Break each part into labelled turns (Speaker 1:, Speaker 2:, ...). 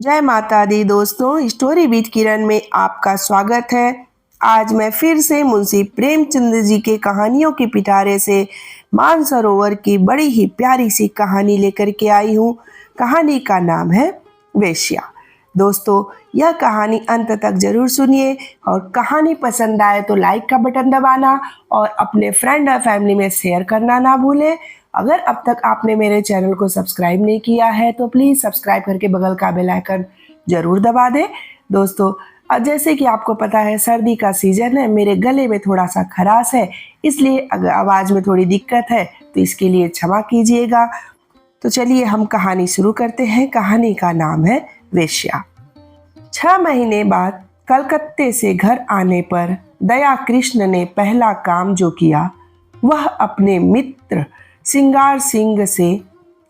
Speaker 1: जय माता दी दोस्तों, स्टोरी विद किरण में आपका स्वागत है। आज मैं फिर से मुंशी प्रेमचंद जी के कहानियों के पिटारे से मानसरोवर की बड़ी ही प्यारी सी कहानी लेकर के आई हूँ। कहानी का नाम है वेश्या। दोस्तों, यह कहानी अंत तक जरूर सुनिए और कहानी पसंद आए तो लाइक का बटन दबाना और अपने फ्रेंड और फैमिली में शेयर करना ना भूलें। अगर अब तक आपने मेरे चैनल को सब्सक्राइब नहीं किया है तो प्लीज़ सब्सक्राइब करके बगल का बेल आइकन जरूर दबा दें। दोस्तों, अब जैसे कि आपको पता है सर्दी का सीजन है, मेरे गले में थोड़ा सा खराश है, इसलिए अगर आवाज़ में थोड़ी दिक्कत है तो इसके लिए क्षमा कीजिएगा। तो चलिए हम कहानी शुरू करते हैं। कहानी का नाम है वेश्या। 6 महीने बाद कलकत्ते से घर आने पर दया कृष्ण ने पहला काम जो किया वह अपने मित्र सिंगार सिंह से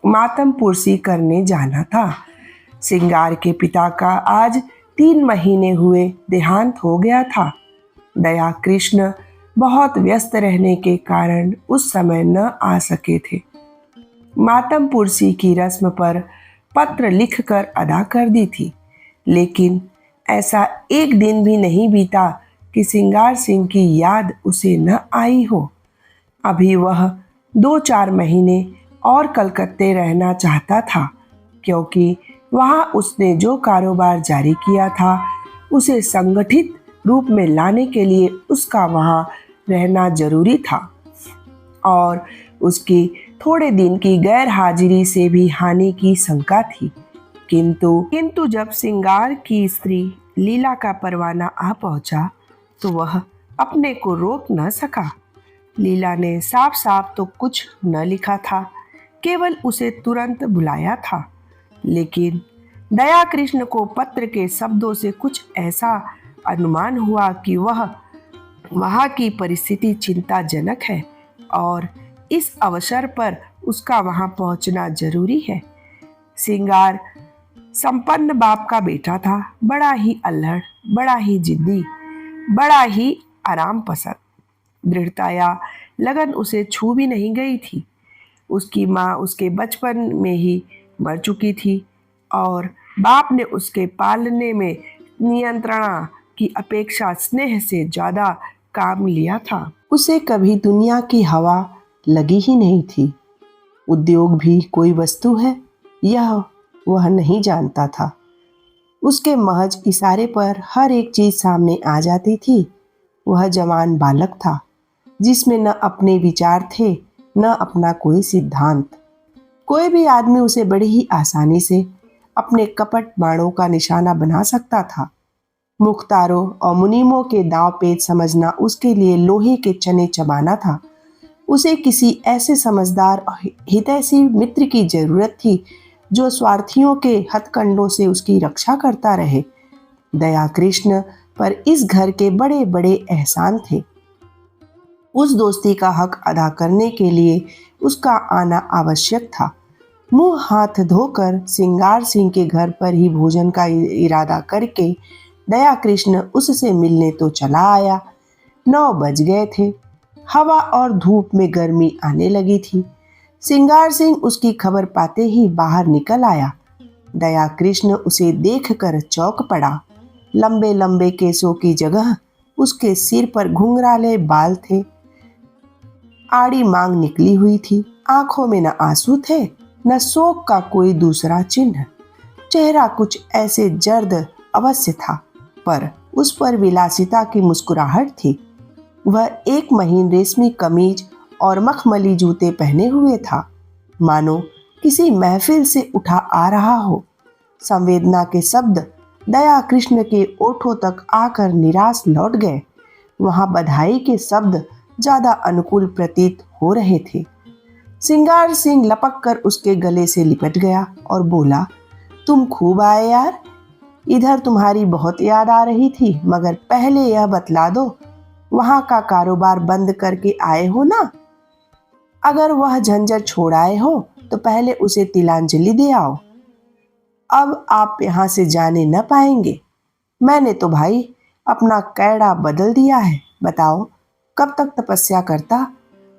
Speaker 1: मातम पुरसी करने जाना था। सिंगार के पिता का आज 3 महीने हुए देहांत हो गया था। दया कृष्ण बहुत व्यस्त रहने के कारण उस समय न आ सके थे। मातम पुरसी की रस्म पर पत्र लिखकर अदा कर दी थी, लेकिन ऐसा एक दिन भी नहीं बीता कि सिंगार सिंह की याद उसे न आई हो। अभी वह 2-4 महीने और कलकत्ते रहना चाहता था, क्योंकि वहाँ उसने जो कारोबार जारी किया था उसे संगठित रूप में लाने के लिए उसका वहाँ रहना जरूरी था और उसकी थोड़े दिन की गैर हाजिरी से भी हानि की शंका थी। किंतु जब सिंगार की स्त्री लीला का परवाना आ पहुंचा तो वह अपने को रोक न सका। लीला ने साफ साफ तो कुछ न लिखा था, केवल उसे तुरंत बुलाया था, लेकिन दया कृष्ण को पत्र के शब्दों से कुछ ऐसा अनुमान हुआ कि वह वहाँ की परिस्थिति चिंताजनक है और इस अवसर पर उसका वहाँ पहुँचना जरूरी है। सिंगार संपन्न बाप का बेटा था, बड़ा ही अल्हड़, बड़ा ही जिद्दी, बड़ा ही आराम पसंद। दृढ़ता या लगन उसे छू भी नहीं गई थी। उसकी माँ उसके बचपन में ही मर चुकी थी और बाप ने उसके पालने में नियंत्रणा की अपेक्षा स्नेह से ज़्यादा काम लिया था। उसे कभी दुनिया की हवा लगी ही नहीं थी। उद्योग भी कोई वस्तु है यह वह नहीं जानता था। उसके महज इशारे पर हर एक चीज सामने आ जाती थी। वह जवान बालक था जिसमें न अपने विचार थे न अपना कोई सिद्धांत। कोई भी आदमी उसे बड़ी ही आसानी से अपने कपट बाणों का निशाना बना सकता था। मुख्तारों और मुनीमों के दांव पेच समझना उसके लिए लोहे के चने चबाना था। उसे किसी ऐसे समझदार और हितैषी मित्र की जरूरत थी जो स्वार्थियों के हथकंडों से उसकी रक्षा करता रहे। दया कृष्ण पर इस घर के बड़े बड़े एहसान थे। उस दोस्ती का हक अदा करने के लिए उसका आना आवश्यक था। मुंह हाथ धोकर सिंगार सिंह के घर पर ही भोजन का इरादा करके दया कृष्ण उससे मिलने तो चला आया। 9 बज गए थे। हवा और धूप में गर्मी आने लगी थी। सिंगार सिंह उसकी खबर पाते ही बाहर निकल आया। दया कृष्ण उसे देखकर चौंक पड़ा। लंबे लंबे केसों की जगह उसके सिर पर घुंघराले बाल थे। आड़ी मांग निकली हुई थी। आंखों में न आंसू थे न शोक का कोई दूसरा चिन्ह। चेहरा कुछ ऐसे जर्द अवश्य था, पर उस पर विलासिता की मुस्कुराहट थी। वह एक महीन रेशमी कमीज और मखमली जूते पहने हुए था, मानो किसी महफिल से उठा आ रहा हो। संवेदना के शब्द दया कृष्ण के ओठों तक आकर निराश लौट गए। वहां बधाई के शब्द ज्यादा अनुकूल प्रतीत हो रहे थे। सिंगार सिंह लपक कर उसके गले से लिपट गया और बोला, तुम खूब आए यार। इधर तुम्हारी बहुत याद आ रही थी, मगर पहले यह बतला दो, वहां का कारोबार बंद करके आए हो ना? अगर वह झंझट छोड़ आए हो तो पहले उसे तिलांजलि दे आओ। अब आप यहाँ से जाने न पाएंगे। मैंने तो भाई अपना कैड़ा बदल दिया है। बताओ कब तक तपस्या करता?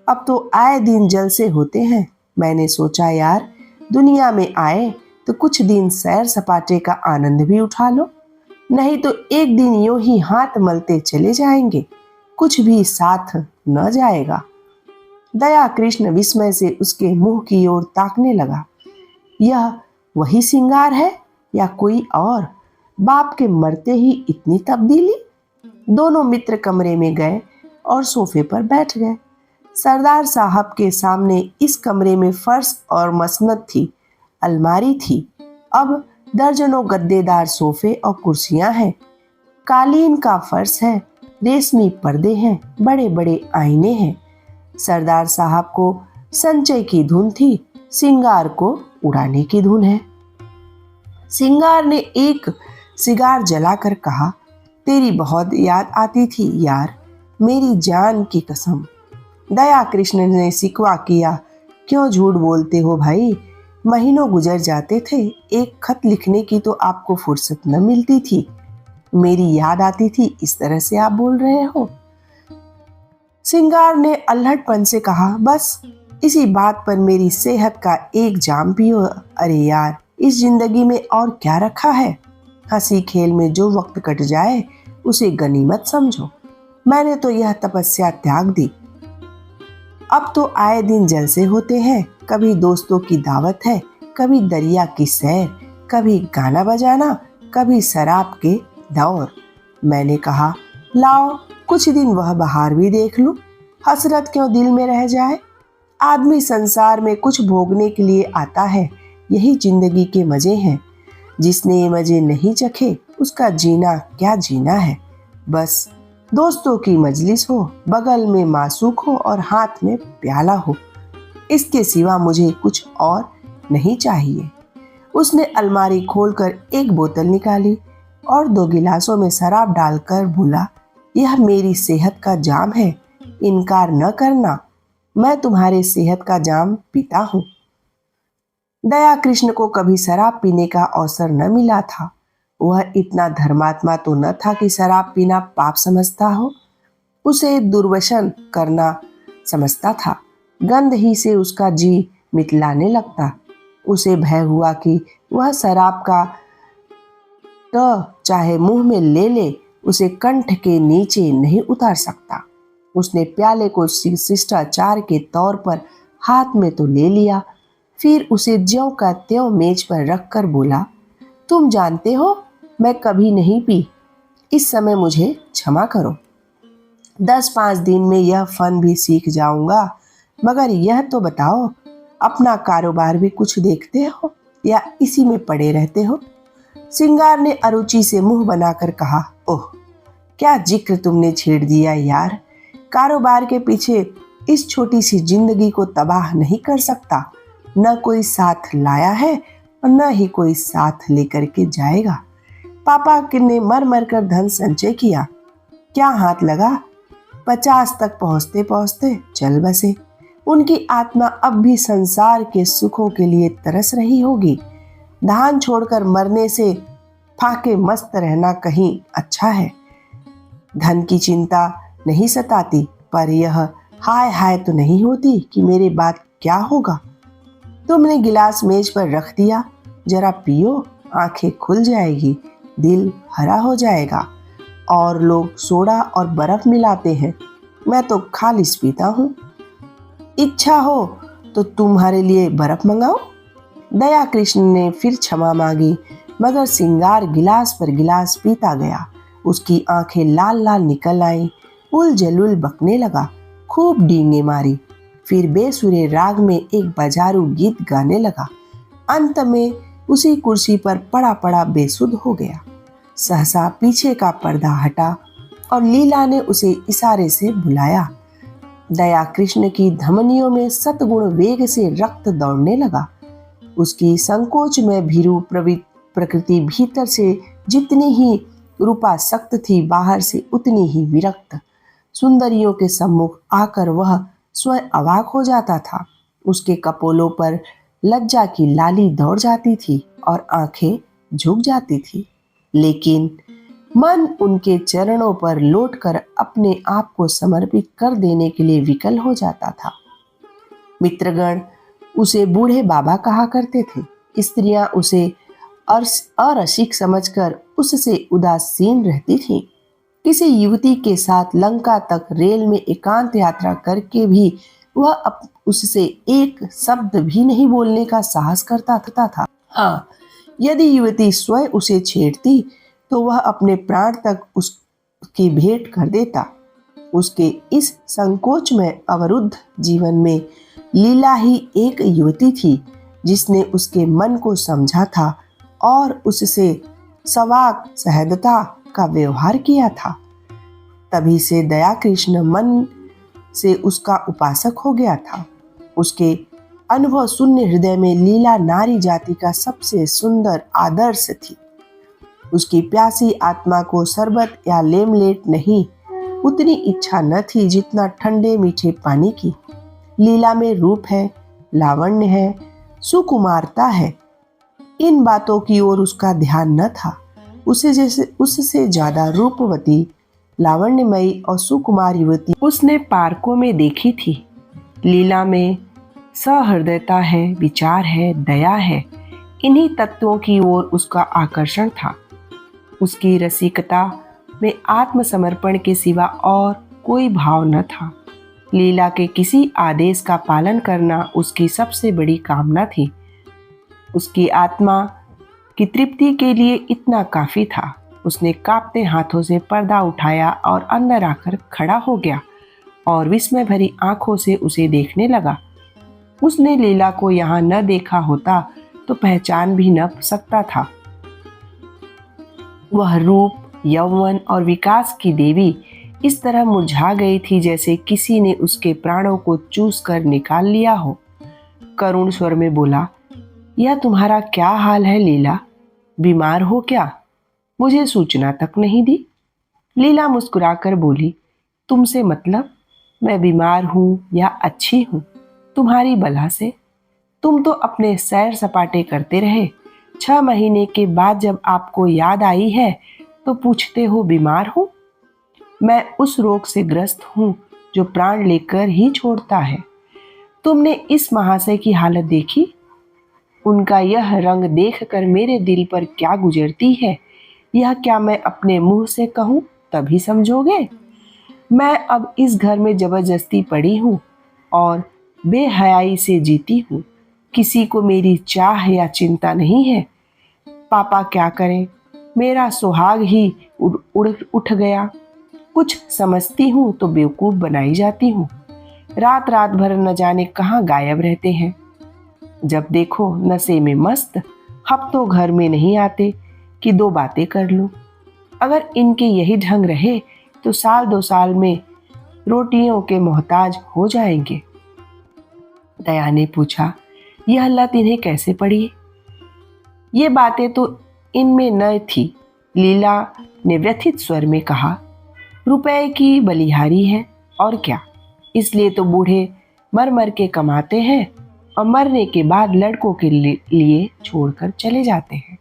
Speaker 1: अब तो आए दिन जलसे होते हैं। मैंने सोचा यार दुनिया में आए तो कुछ दिन सैर सपाटे का आनंद भी उठा लो, नहीं तो एक दिन यूं ही हाथ मलते चले जाएंगे, कुछ भी साथ न जाएगा। दया कृष्ण विस्मय से उसके मुंह की ओर ताकने लगा। यह वही सिंगार है या कोई और? बाप के मरते ही इतनी तब्दीली? दोनों मित्र कमरे में गए और सोफे पर बैठ गए। सरदार साहब के सामने इस कमरे में फर्श और मसनद थी, अलमारी थी। अब दर्जनों गद्देदार सोफे और कुर्सियां हैं, कालीन का फर्श है, रेशमी पर्दे हैं, बड़े बड़े आईने हैं। सरदार साहब को संचय की धुन थी, सिंगार को उड़ाने की धुन है। सिंगार ने एक सिगार जलाकर कहा, तेरी बहुत याद आती थी यार, मेरी जान की कसम। दया कृष्ण ने सिकवा किया, क्यों झूठ बोलते हो भाई, महीनों गुजर जाते थे, एक खत लिखने की तो आपको फुर्सत न मिलती थी। मेरी याद आती थी, इस तरह से आप बोल रहे हो? सिंगार ने अल्हड़पन से कहा, बस इसी बात पर मेरी सेहत का एक जाम पियो। अरे यार, इस जिंदगी में और क्या रखा है? हंसी खेल में जो वक्त कट जाए उसे गनीमत समझो। मैंने तो यह तपस्या त्याग दी। अब तो आए दिन जलसे होते हैं, कभी दोस्तों की दावत है, कभी दरिया की सैर, कभी गाना बजाना, कभी शराब के दौर। मैंने कहा, लाओ कुछ दिन वह बहार भी देख लूं, हसरत क्यों दिल में रह जाए। आदमी संसार में कुछ भोगने के लिए आता है, यही जिंदगी के मजे हैं। जिसने ये मजे नहीं चखे उसका जीना क्या जीना है। बस दोस्तों की मजलिस हो, बगल में मासूक हो और हाथ में प्याला हो, इसके सिवा मुझे कुछ और नहीं चाहिए। उसने अलमारी खोलकर एक बोतल निकाली और 2 गिलासों में शराब डालकर बोला, यह मेरी सेहत का जाम है, इनकार न करना, मैं तुम्हारे सेहत का जाम पीता हूँ। दया कृष्ण को कभी शराब पीने का अवसर न मिला था। वह इतना धर्मात्मा तो न था कि शराब पीना पाप समझता हो, उसे दुर्व्यसन करना समझता था। गंध ही से उसका जी मितलाने लगता। उसे भय हुआ कि वह शराब का चाहे मुंह में ले ले, उसे कंठ के नीचे नहीं उतार सकता। उसने प्याले को शिष्टाचार के तौर पर हाथ में तो ले लिया, फिर उसे ज्यों का त्यों मेज पर रखकर बोला, तुम जानते हो मैं कभी नहीं पी, इस समय मुझे क्षमा करो। 10-5 दिन में यह फन भी सीख जाऊंगा, मगर यह तो बताओ, अपना कारोबार भी कुछ देखते हो या इसी में पड़े रहते हो? सिंगार ने अरुचि से मुंह बनाकर कहा, ओह क्या जिक्र तुमने छेड़ दिया यार। कारोबार के पीछे इस छोटी सी जिंदगी को तबाह नहीं कर सकता। न कोई साथ लाया है और न ही कोई साथ लेकर के जाएगा। पापा ने मर मर कर धन संचय किया, क्या हाथ लगा? 50 तक पहुंचते पहुंचते चल बसे। उनकी आत्मा अब भी संसार के सुखों के लिए तरस रही होगी। धान छोड़कर मरने से फाके मस्त रहना कहीं अच्छा है। धन की चिंता नहीं सताती, पर यह हाय हाय तो नहीं होती कि मेरे बाद क्या होगा। तुमने गिलास मेज पर रख दिया, जरा पियो, आंखें खुल जाएगी, दिल हरा हो जाएगा। और लोग सोडा और बर्फ मिलाते हैं, मैं तो खालिस पीता हूँ। इच्छा हो तो तुम्हारे लिए बर्फ मंगाओ। दया कृष्ण ने फिर क्षमा मांगी, मगर सिंगार गिलास पर गिलास पीता गया। उसकी आंखें लाल लाल निकल आईं, उल जलुल बकने लगा, खूब डींगे मारी, फिर बेसुरे राग में एक बाजारू गीत गाने लगा। अंत में उसी कुर्सी पर पड़ा पड़ा बेसुध हो गया। सहसा पीछे का पर्दा हटा और लीला ने उसे इशारे से बुलाया। दया कृष्ण की धमनियों में सतगुण वेग से रक्त दौड़ने लगा। उसकी संकोच में भीरू प्रकृति भीतर से जितनी ही रूपा सख्त थी, बाहर से उतनी ही विरक्त। सुंदरियों के सम्मुख आकर वह स्वयं अवाक हो जाता था। उसके कपोलों पर लज्जा की लाली दौड़ जाती थी और आंखें झुक जाती थी, लेकिन मन उनके चरणों पर लौटकर अपने आप को समर्पित कर देने के लिए विकल हो जाता था। मित्रगण उसे बूढ़े बाबा कहा करते थे। स्त्रियां उसे अरसिक समझकर उससे उदासीन रहती थीं। किसी युवती के साथ लंका तक रेल में एकांत यात्रा करके भी वह उससे एक शब्द भी नहीं बोलने का साहस करता था। हाँ, यदि युवती स्वयं उसे छेड़ती तो वह अपने प्राण तक उसकी भेंट कर देता। उसके इस संकोच में अवरुद्ध जीवन में लीला ही एक युवती थी जिसने उसके मन को समझा था और उससे सवाक सहजता का व्यवहार किया था। तभी से दया कृष्ण मन से उसका उपासक हो गया था। उसके अनुभव शून्य हृदय में लीला नारी जाति का सबसे सुंदर आदर्श थी। उसकी प्यासी आत्मा को शरबत या लेमलेट नहीं उतनी इच्छा न थी जितना ठंडे मीठे पानी की। लीला में रूप है, लावण्य है, सुकुमारता है। इन बातों की ओर उसका ध्यान न था। उससे ज्यादा रूपवती, लावण्यमयी और सुकुमार युवती उसने पार्कों में देखी थी। लीला में सहृदयता है, विचार है, दया है। इन्हीं तत्वों की ओर उसका आकर्षण था। उसकी रसिकता में आत्मसमर्पण के सिवा और कोई भाव न था। लीला के किसी आदेश का पालन करना उसकी सबसे बड़ी कामना थी। उसकी आत्मा की तृप्ति के लिए इतना काफी था। उसने कांपते हाथों से पर्दा उठाया और अंदर आकर खड़ा हो गया और विस्मय भरी आंखों से उसे देखने लगा। उसने लीला को यहाँ न देखा होता तो पहचान भी न सकता था। वह रूप, यौवन और विकास की देवी इस तरह मुरझा गई थी जैसे किसी ने उसके प्राणों को चूस कर निकाल लिया हो। करुण स्वर में बोला, यह तुम्हारा क्या हाल है लीला? बीमार हो क्या? मुझे सूचना तक नहीं दी। लीला मुस्कुराकर बोली, तुमसे मतलब? मैं बीमार हूं या अच्छी हूं, तुम्हारी बला से। तुम तो अपने सैर सपाटे करते रहे। 6 महीने के बाद जब आपको याद आई है तो पूछते हो बीमार हूं। मैं उस रोग से ग्रस्त हूं जो प्राण लेकर ही छोड़ता है। तुमने इस महाशय की हालत देखी? उनका यह रंग देखकर मेरे दिल पर क्या गुजरती है, यह क्या मैं अपने मुंह से कहूं तभी समझोगे। मैं अब इस घर में जबरदस्ती पड़ी हूं और बेहयाई से जीती हूं। किसी को मेरी चाह या चिंता नहीं है। पापा क्या करें, मेरा सुहाग ही उठ गया। कुछ समझती हूँ तो बेवकूफ बनाई जाती हूँ। रात रात भर न जाने कहाँ गायब रहते हैं। जब देखो नशे में मस्त, हफ्तों घर में नहीं आते कि 2 बातें कर लूं। अगर इनके यही ढंग रहे तो साल 2 साल में रोटियों के मोहताज हो जाएंगे। दया ने पूछा, यह लत इन्हें कैसे पड़ी? ये बातें तो इनमें न थी। लीला ने व्यथित स्वर में कहा, रुपए की बलिहारी है और क्या। इसलिए तो बूढ़े मर मर के कमाते हैं और मरने के बाद लड़कों के लिए छोड़कर चले जाते हैं।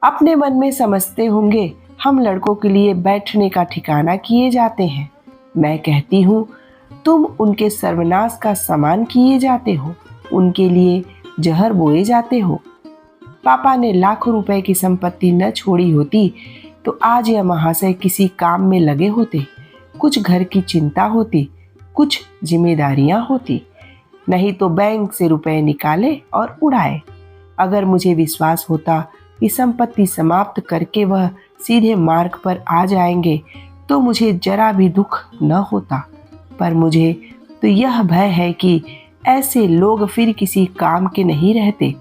Speaker 1: अपने मन में समझते होंगे हम लड़कों के लिए बैठने का ठिकाना किए जाते हैं। मैं कहती हूँ तुम उनके सर्वनाश का सामान किए जाते हो, उनके लिए जहर बोए जाते हो। पापा ने लाखों रुपए की संपत्ति न छोड़ी होती तो आज यह महाशय किसी काम में लगे होते। कुछ घर की चिंता होती, कुछ जिम्मेदारियां होती। नहीं तो बैंक से रुपए निकाले और उड़ाए। अगर मुझे विश्वास होता कि संपत्ति समाप्त करके वह सीधे मार्ग पर आ जाएंगे तो मुझे जरा भी दुख न होता। पर मुझे तो यह भय है कि ऐसे लोग फिर किसी काम के नहीं रहते,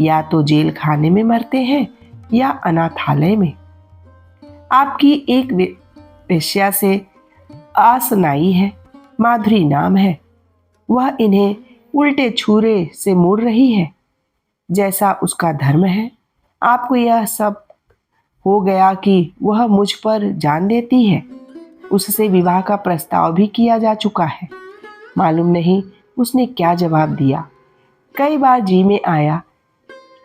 Speaker 1: या तो जेल खाने में मरते हैं या अनाथालय में। आपकी एक वेश्या से आसनाई है, माधुरी नाम है। वह इन्हें उल्टे छुरे से मोड़ रही है, जैसा उसका धर्म है। आपको यह सब हो गया कि वह मुझ पर जान देती है। उससे विवाह का प्रस्ताव भी किया जा चुका है। मालूम नहीं उसने क्या जवाब दिया। कई बार जी में आया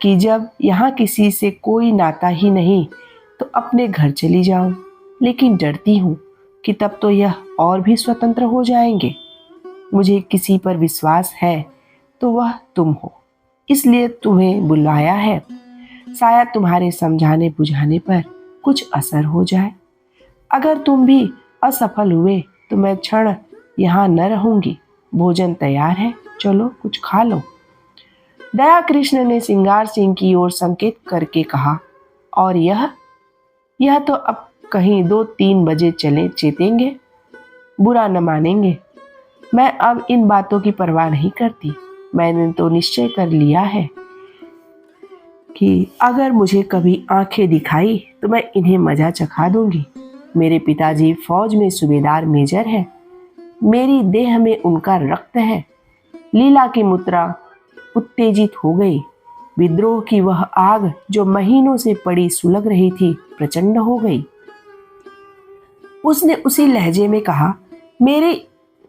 Speaker 1: कि जब यहाँ किसी से कोई नाता ही नहीं तो अपने घर चली जाऊं, लेकिन डरती हूँ कि तब तो यह और भी स्वतंत्र हो जाएंगे। मुझे किसी पर विश्वास है तो वह तुम हो। इसलिए तुम्हें बुलाया है। शायद तुम्हारे समझाने बुझाने पर कुछ असर हो जाए। अगर तुम भी असफल हुए तो मैं क्षण यहाँ न रहूंगी। भोजन तैयार है, चलो कुछ खा लो। दया कृष्ण ने सिंगार सिंह की ओर संकेत करके कहा, और यह तो अब कहीं 2-3 बजे चले चेतेंगे, बुरा न मानेंगे। मैं अब इन बातों की परवाह नहीं करती। मैंने तो निश्चय कर लिया है कि अगर मुझे कभी आंखें दिखाई तो मैं इन्हें मजा चखा दूंगी। मेरे पिताजी फौज में सूबेदार मेजर है। मेरी देह में उनका रक्त है। लीला की मुद्रा उत्तेजित हो गई। विद्रोह की वह आग जो महीनों से पड़ी सुलग रही थी, प्रचंड हो गई। उसने उसी लहजे में कहा, मेरे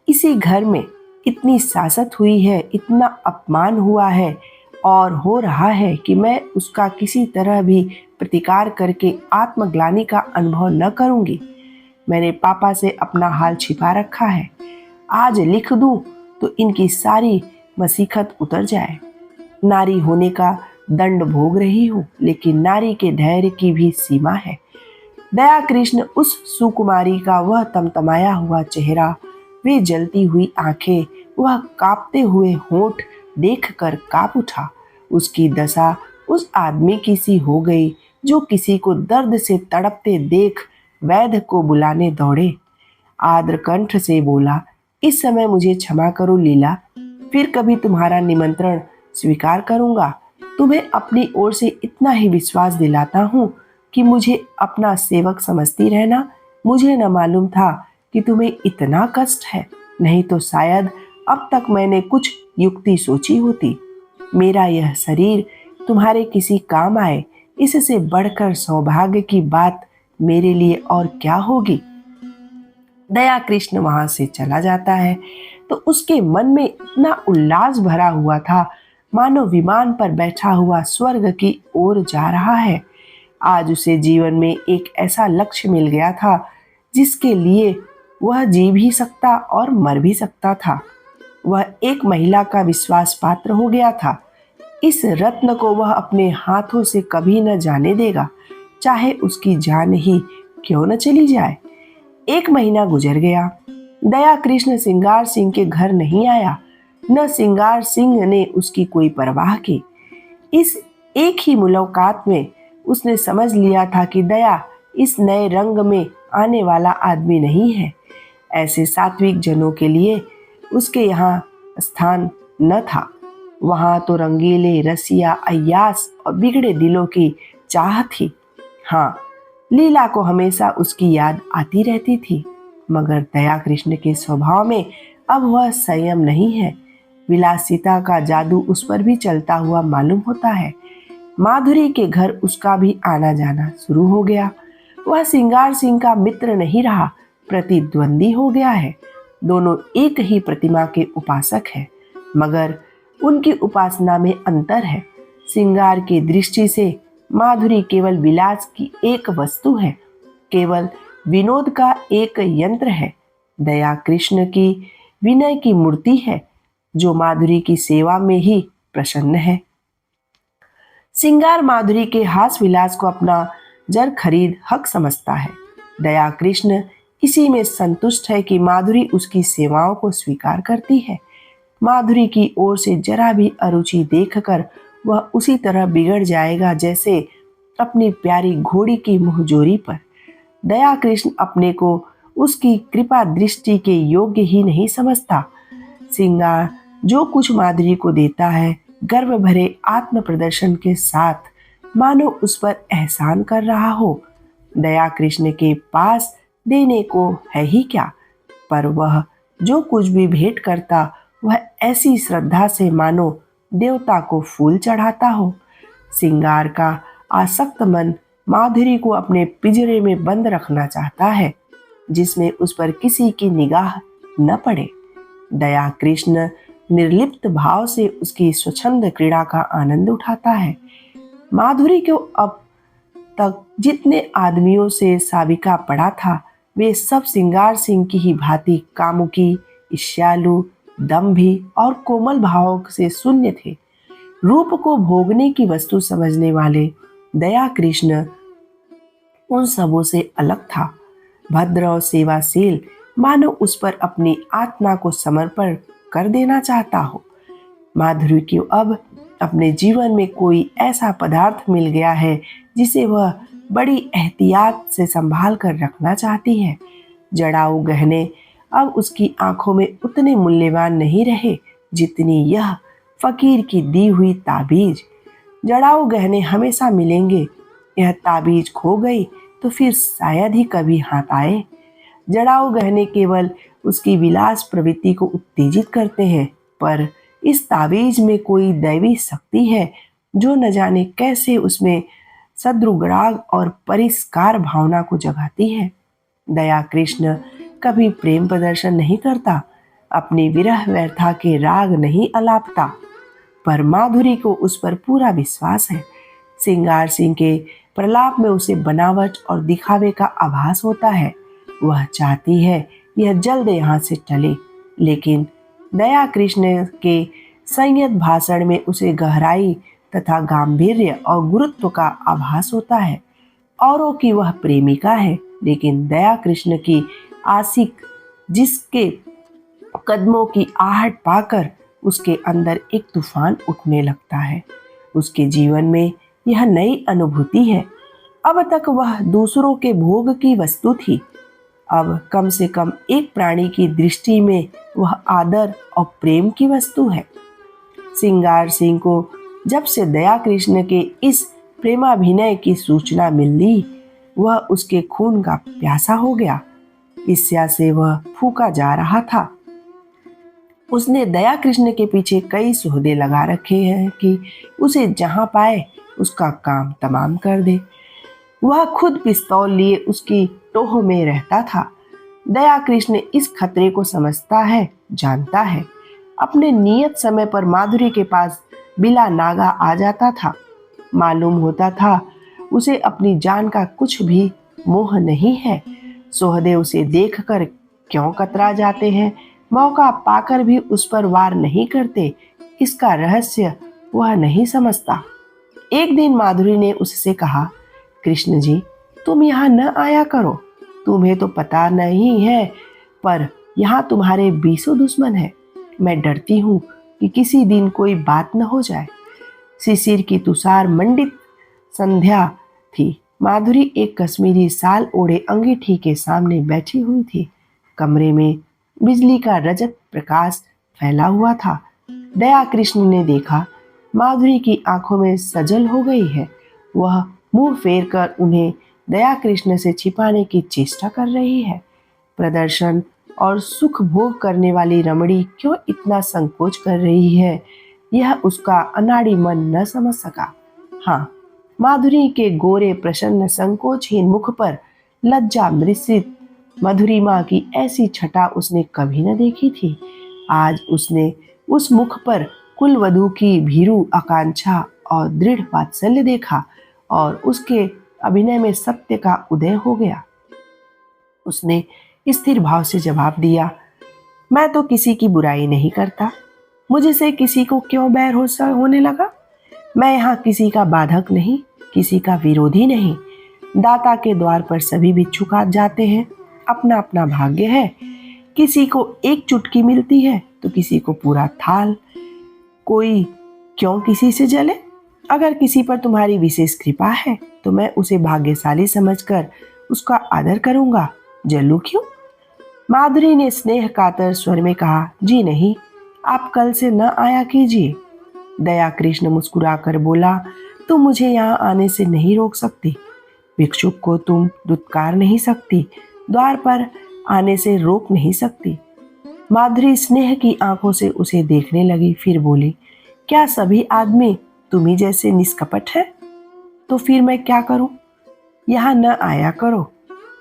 Speaker 1: इसी घर में इतनी सासत हुई है, इतना अपमान हुआ है और हो रहा है कि मैं उसका किसी तरह भी प्रतिकार करके आत्मग्लानि का अनुभव न करूंगी। मैंने पापा से अपना हाल छिपा रखा है। आज लिख दूं तो इनकी सारी मसीखत उतर जाए। नारी होने का दंड भोग रही हूं, लेकिन नारी के धैर्य की भी सीमा है। दया कृष्ण उस सुकुमारी का वह तमतमाया हुआ चेहरा, वे जलती हुई आंखें, वह कांपते हुए होंठ देखकर कांप उठा। उसकी दशा उस आदमी की सी हो गई जो किसी को दर्द से तड़पते देख वैद्य को बुलाने दौड़े। आर्द्र कंठ से बोला, इस समय मुझे क्षमा करो लीला, फिर कभी तुम्हारा निमंत्रण स्वीकार करूंगा। तुम्हें अपनी ओर से इतना ही विश्वास दिलाता हूँ कि मुझे अपना सेवक समझती रहना। मुझे न मालूम था कि तुम्हें इतना कष्ट है, नहीं तो शायद अब तक मैंने कुछ युक्ति सोची होती। मेरा यह शरीर तुम्हारे किसी काम आए, इससे बढ़कर सौभाग्य की बात मेरे लिए और क्या होगी। दया कृष्ण वहां से चला जाता है तो उसके मन में इतना उल्लास भरा हुआ था, मानो विमान पर बैठा हुआ स्वर्ग की ओर जा रहा है। आज उसे जीवन में एक ऐसा लक्ष्य मिल गया था जिसके लिए वह जी भी सकता और मर भी सकता था। वह एक महिला का विश्वास पात्र हो गया था। इस रत्न को वह अपने हाथों से कभी न जाने देगा, चाहे उसकी जान ही क्यों न चली जाए। 1 महीना गुजर गया। दया कृष्ण सिंगार सिंह के घर नहीं आया, न सिंगार सिंह ने उसकी कोई परवाह की। इस एक ही मुलाकात में उसने समझ लिया था कि दया इस नए रंग में आने वाला आदमी नहीं है। ऐसे सात्विक जनों के लिए उसके यहाँ स्थान न था। वहां तो रंगीले, रसिया, अय्यास और बिगड़े दिलों की चाह थी। हाँ, लीला को हमेशा उसकी याद आती रहती थी, मगर दया कृष्ण के स्वभाव में अब वह संयम नहीं है। विलासिता का जादू उस पर भी चलता हुआ मालूम होता है। माधुरी के घर उसका भी आना जाना शुरू हो गया। वह सिंगार सिंह का मित्र नहीं रहा, प्रतिद्वंदी हो गया है। दोनों एक ही प्रतिमा के उपासक हैं, मगर उनकी उपासना में अंतर है। सिंगार की दृष्टि से माधुरी केवल विलास की एक वस्तु है, केवल विनोद का एक यंत्र है। दया कृष्ण की विनय की मूर्ति है, जो माधुरी की सेवा में ही प्रसन्न है। सिंगार माधुरी के हास विलास को अपना जर खरीद हक समझता है। दया कृष्ण इसी में संतुष्ट है कि माधुरी उसकी सेवाओं को स्वीकार करती है। माधुरी की ओर से जरा भी अरुचि देखकर वह उसी तरह बिगड़ जाएगा जैसे अपनी प्यारी घोड़ी की मुंहजोरी पर। दया कृष्ण अपने को उसकी कृपा दृष्टि के योग्य ही नहीं समझता। सिंगार जो कुछ माधुरी को देता है, गर्व भरे आत्म प्रदर्शन के साथ, मानो उस पर एहसान कर रहा हो। दया कृष्ण के पास देने को है ही क्या, पर वह जो कुछ भी भेंट करता वह ऐसी श्रद्धा से मानो देवता को फूल चढ़ाता हो। सिंगार का आसक्त मन माधुरी को अपने पिंजरे में बंद रखना चाहता है, जिसमें उस पर किसी की निगाह न पड़े। दया कृष्ण निर्लिप्त भाव से उसकी स्वच्छंद क्रीड़ा का आनंद उठाता है। माधुरी को अब तक जितने आदमियों से साबिका पड़ा था, वे सब सिंगार सिंह की ही भांति कामुकी, ईर्ष्यालु, दंभी और कोमल भावों से शून्य थे। रूप को भोगने की वस्तु समझने वाले दया कृष्ण उन सबों से अलग था। भद्र और सेवाशील, मानो उस पर अपनी आत्मा को समर्पण कर देना चाहता हो। माधुरी को अब अपने जीवन में कोई ऐसा पदार्थ मिल गया है जिसे वह बड़ी एहतियात से संभाल कर रखना चाहती है। जड़ाऊ गहने अब उसकी आंखों में उतने मूल्यवान नहीं रहे जितनी यह फकीर की दी हुई ताबीज। जड़ाऊ गहने हमेशा मिलेंगे, यह ताबीज खो गई तो फिर शायद ही कभी हाथ आए। जड़ाऊ गहने केवल उसकी विलास प्रवृत्ति को उत्तेजित करते हैं, पर इस ताबीज में कोई दैवी शक्ति है जो न जाने कैसे उसमें सद्रुगराग और परिष्कार भावना को जगाती है। दया कृष्ण कभी प्रेम प्रदर्शन नहीं करता, अपनी विरह व्यर्था के राग नहीं अलापता, पर माधुरी को उस पर पूरा विश्वास है। सिंगार सिंह के प्रलाप में उसे बनावट और दिखावे का आभास होता है। वह चाहती है यह जल्द यहाँ से टले, लेकिन दया कृष्ण के संयत भाषण में उसे गहराई तथा गांधीर्य और गुरुत्व का आभास होता है। औरों की वह प्रेमिका है, लेकिन दया कृष्ण की आशिक, जिसके कदमों की आहट पाकर उसके अंदर एक तूफान उठने लगता है। उसके जीवन में यह नई अनुभूति है। अब तक वह दूसरों के भोग की वस्तु थी, अब कम से कम एक प्राणी की दृष्टि में वह आदर और प्रेम की वस्तु है। सिंगार सिंह को जब से दया कृष्ण के इस प्रेमाभिनय की सूचना मिली, वह उसके खून का प्यासा हो गया। ईर्ष्या से वह फूका जा रहा था। उसने दया कृष्ण के पीछे कई सौदे लगा रखे हैं कि उसे जहां पाए उसका काम तमाम कर दे। वह खुद पिस्तौल लिए उसकी टोह में रहता था। दया कृष्ण इस खतरे को समझता है, जानता है। अपने नियत समय पर माधुरी के पास बिला नागा आ जाता था। मालूम होता था उसे अपनी जान का कुछ भी मोह नहीं है। सोहदे उसे देखकर क्यों कतरा जाते हैं, मौका पाकर भी उस पर वार नहीं करते, इसका रहस्य वह नहीं समझता। एक दिन माधुरी ने उससे कहा, कृष्ण जी, तुम यहाँ न आया करो। तुम्हें तो पता नहीं है, पर यहाँ तुम्हारे 20 दुश्मन हैं। मैं डरती हूँ कि किसी दिन कोई बात न हो जाए। शिशिर की तुषार मंडित संध्या थी। माधुरी एक कश्मीरी साल ओढ़े अंगीठी के सामने बैठी हुई थी। कमरे में बिजली का रजत प्रकाश फैला हुआ था। दया कृष्ण ने देखा माधुरी की आंखों में सजल हो गई है। वह मुंह फेर कर उन्हें दया कृष्ण से छिपाने की चेष्टा कर रही है। प्रदर्शन और सुख भोग करने वाली रमणी क्यों इतना संकोच कर रही है, यह उसका अनाड़ी मन न समझ सका। हाँ, माधुरी के गोरे प्रसन्न संकोचहीन मुख पर लज्जा मिश्रित मधुरिमा की ऐसी छटा उसने कभी न देखी थी। आज उसने उस मुख पर कुलवधू की भीरू आकांक्षा और दृढ़ वात्सल्य देखा और उसके अभिनय में सत्य का उदय हो गया। उसने स्थिर भाव से जवाब दिया, मैं तो किसी की बुराई नहीं करता। मुझे से किसी को क्यों बैर होने लगा? मैं यहाँ किसी का बाधक नहीं, किसी का विरोधी नहीं। दाता के द्वार पर सभी भिक्षुक जाते हैं, अपना अपना भाग्य है। किसी को एक चुटकी मिलती है तो किसी को पूरा थाल। कोई क्यों किसी से जले? अगर किसी पर तुम्हारी विशेष कृपा है तो मैं उसे भाग्यशाली समझकर उसका आदर करूंगा। जलूं क्यों? माधुरी ने स्नेह कातर स्वर में कहा, जी नहीं, आप कल से न आया कीजिए। दया कृष्ण मुस्कुराकर बोला, तुम मुझे यहाँ आने से नहीं रोक सकती। भिक्षुक को तुम दुत्कार नहीं सकती, द्वार पर आने से रोक नहीं सकती। माधुरी स्नेह की आंखों से उसे देखने लगी, फिर बोली, क्या सभी आदमी तुम्ही जैसे निष्कपट है? तो फिर मैं क्या करूं? यहाँ न आया करो,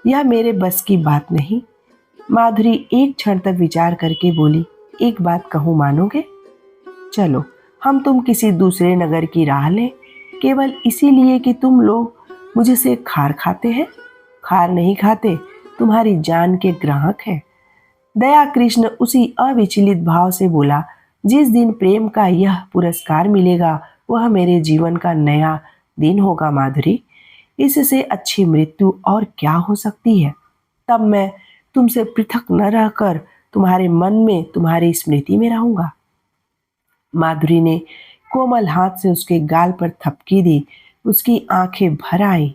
Speaker 1: यह मेरे बस की बात नहीं। माधुरी एक क्षण तक विचार करके बोली, एक बात कहूं, मानोगे? चलो हम तुम किसी दूसरे नगर की राह लें, केवल इसीलिए कि तुम लोग मुझे से खार खाते हैं। खार नहीं खाते, तुम्हारी जान के ग्राहक हैं। दया कृष्ण उसी अविचलित भाव से बोला, जिस दिन प्रेम का यह पुरस्कार मिलेगा वह मेरे जीवन का नया दिन होगा माधुरी। इससे अच्छी मृत्यु और क्या हो सकती है। तब मैं तुमसे पृथक न रहकर तुम्हारे मन में, तुम्हारी स्मृति में रहूंगा। माधुरी ने कोमल हाथ से उसके गाल पर थपकी दी। उसकी आंखें भर आई।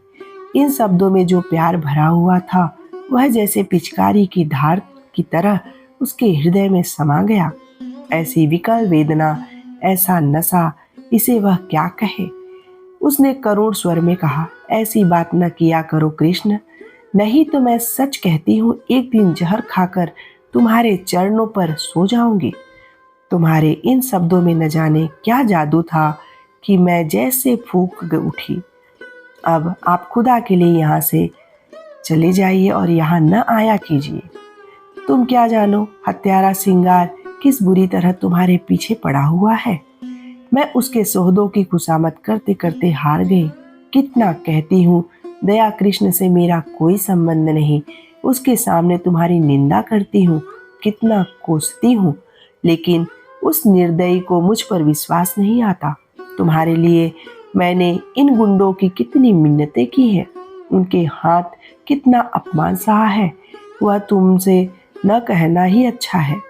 Speaker 1: इन शब्दों में जो प्यार भरा हुआ था वह जैसे पिचकारी की धार की तरह उसके हृदय में समा गया। ऐसी विकल वेदना, ऐसा नशा, इसे वह क्या कहे। उसने करुण स्वर में कहा, ऐसी बात न किया करो कृष्ण, नहीं तो मैं सच कहती हूँ एक दिन जहर खाकर तुम्हारे चरणों पर सो जाऊंगी। तुम्हारे इन शब्दों में न जाने क्या जादू था कि मैं जैसे फूंक उठी। अब आप खुदा के लिए यहाँ से चले जाइए और यहाँ न आया कीजिए। तुम क्या जानो हत्यारा सिंगार किस बुरी तरह तुम्हारे पीछे पड़ा हुआ है। मैं उसके सोहदों की खुशामद करते करते हार गई। कितना कहती हूँ दया कृष्ण से मेरा कोई संबंध नहीं, उसके सामने तुम्हारी निंदा करती हूँ, कितना कोसती हूँ, लेकिन उस निर्दयी को मुझ पर विश्वास नहीं आता। तुम्हारे लिए मैंने इन गुंडों की कितनी मिन्नतें की हैं, उनके हाथ कितना अपमान सहा है, वह तुमसे न कहना ही अच्छा है।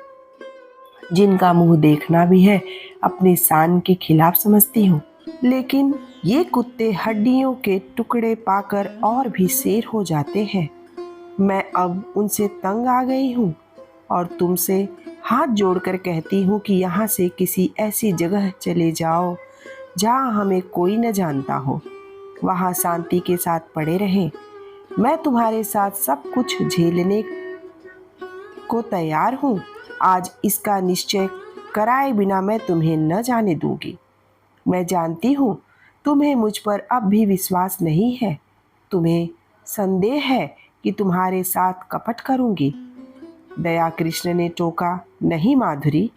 Speaker 1: जिनका मुंह देखना भी है अपनी शान के खिलाफ समझती हूँ, लेकिन ये कुत्ते हड्डियों के टुकड़े पाकर और भी शेर हो जाते हैं। मैं अब उनसे तंग आ गई हूँ और तुमसे हाथ जोड़कर कहती हूँ कि यहाँ से किसी ऐसी जगह चले जाओ जहाँ हमें कोई न जानता हो, वहाँ शांति के साथ पड़े रहें। मैं तुम्हारे साथ सब कुछ झेलने को तैयार हूँ। आज इसका निश्चय कराए बिना मैं तुम्हें न जाने दूंगी। मैं जानती हूँ तुम्हें मुझ पर अब भी विश्वास नहीं है, तुम्हें संदेह है कि तुम्हारे साथ कपट करूंगी। दया कृष्ण ने टोका, नहीं माधुरी,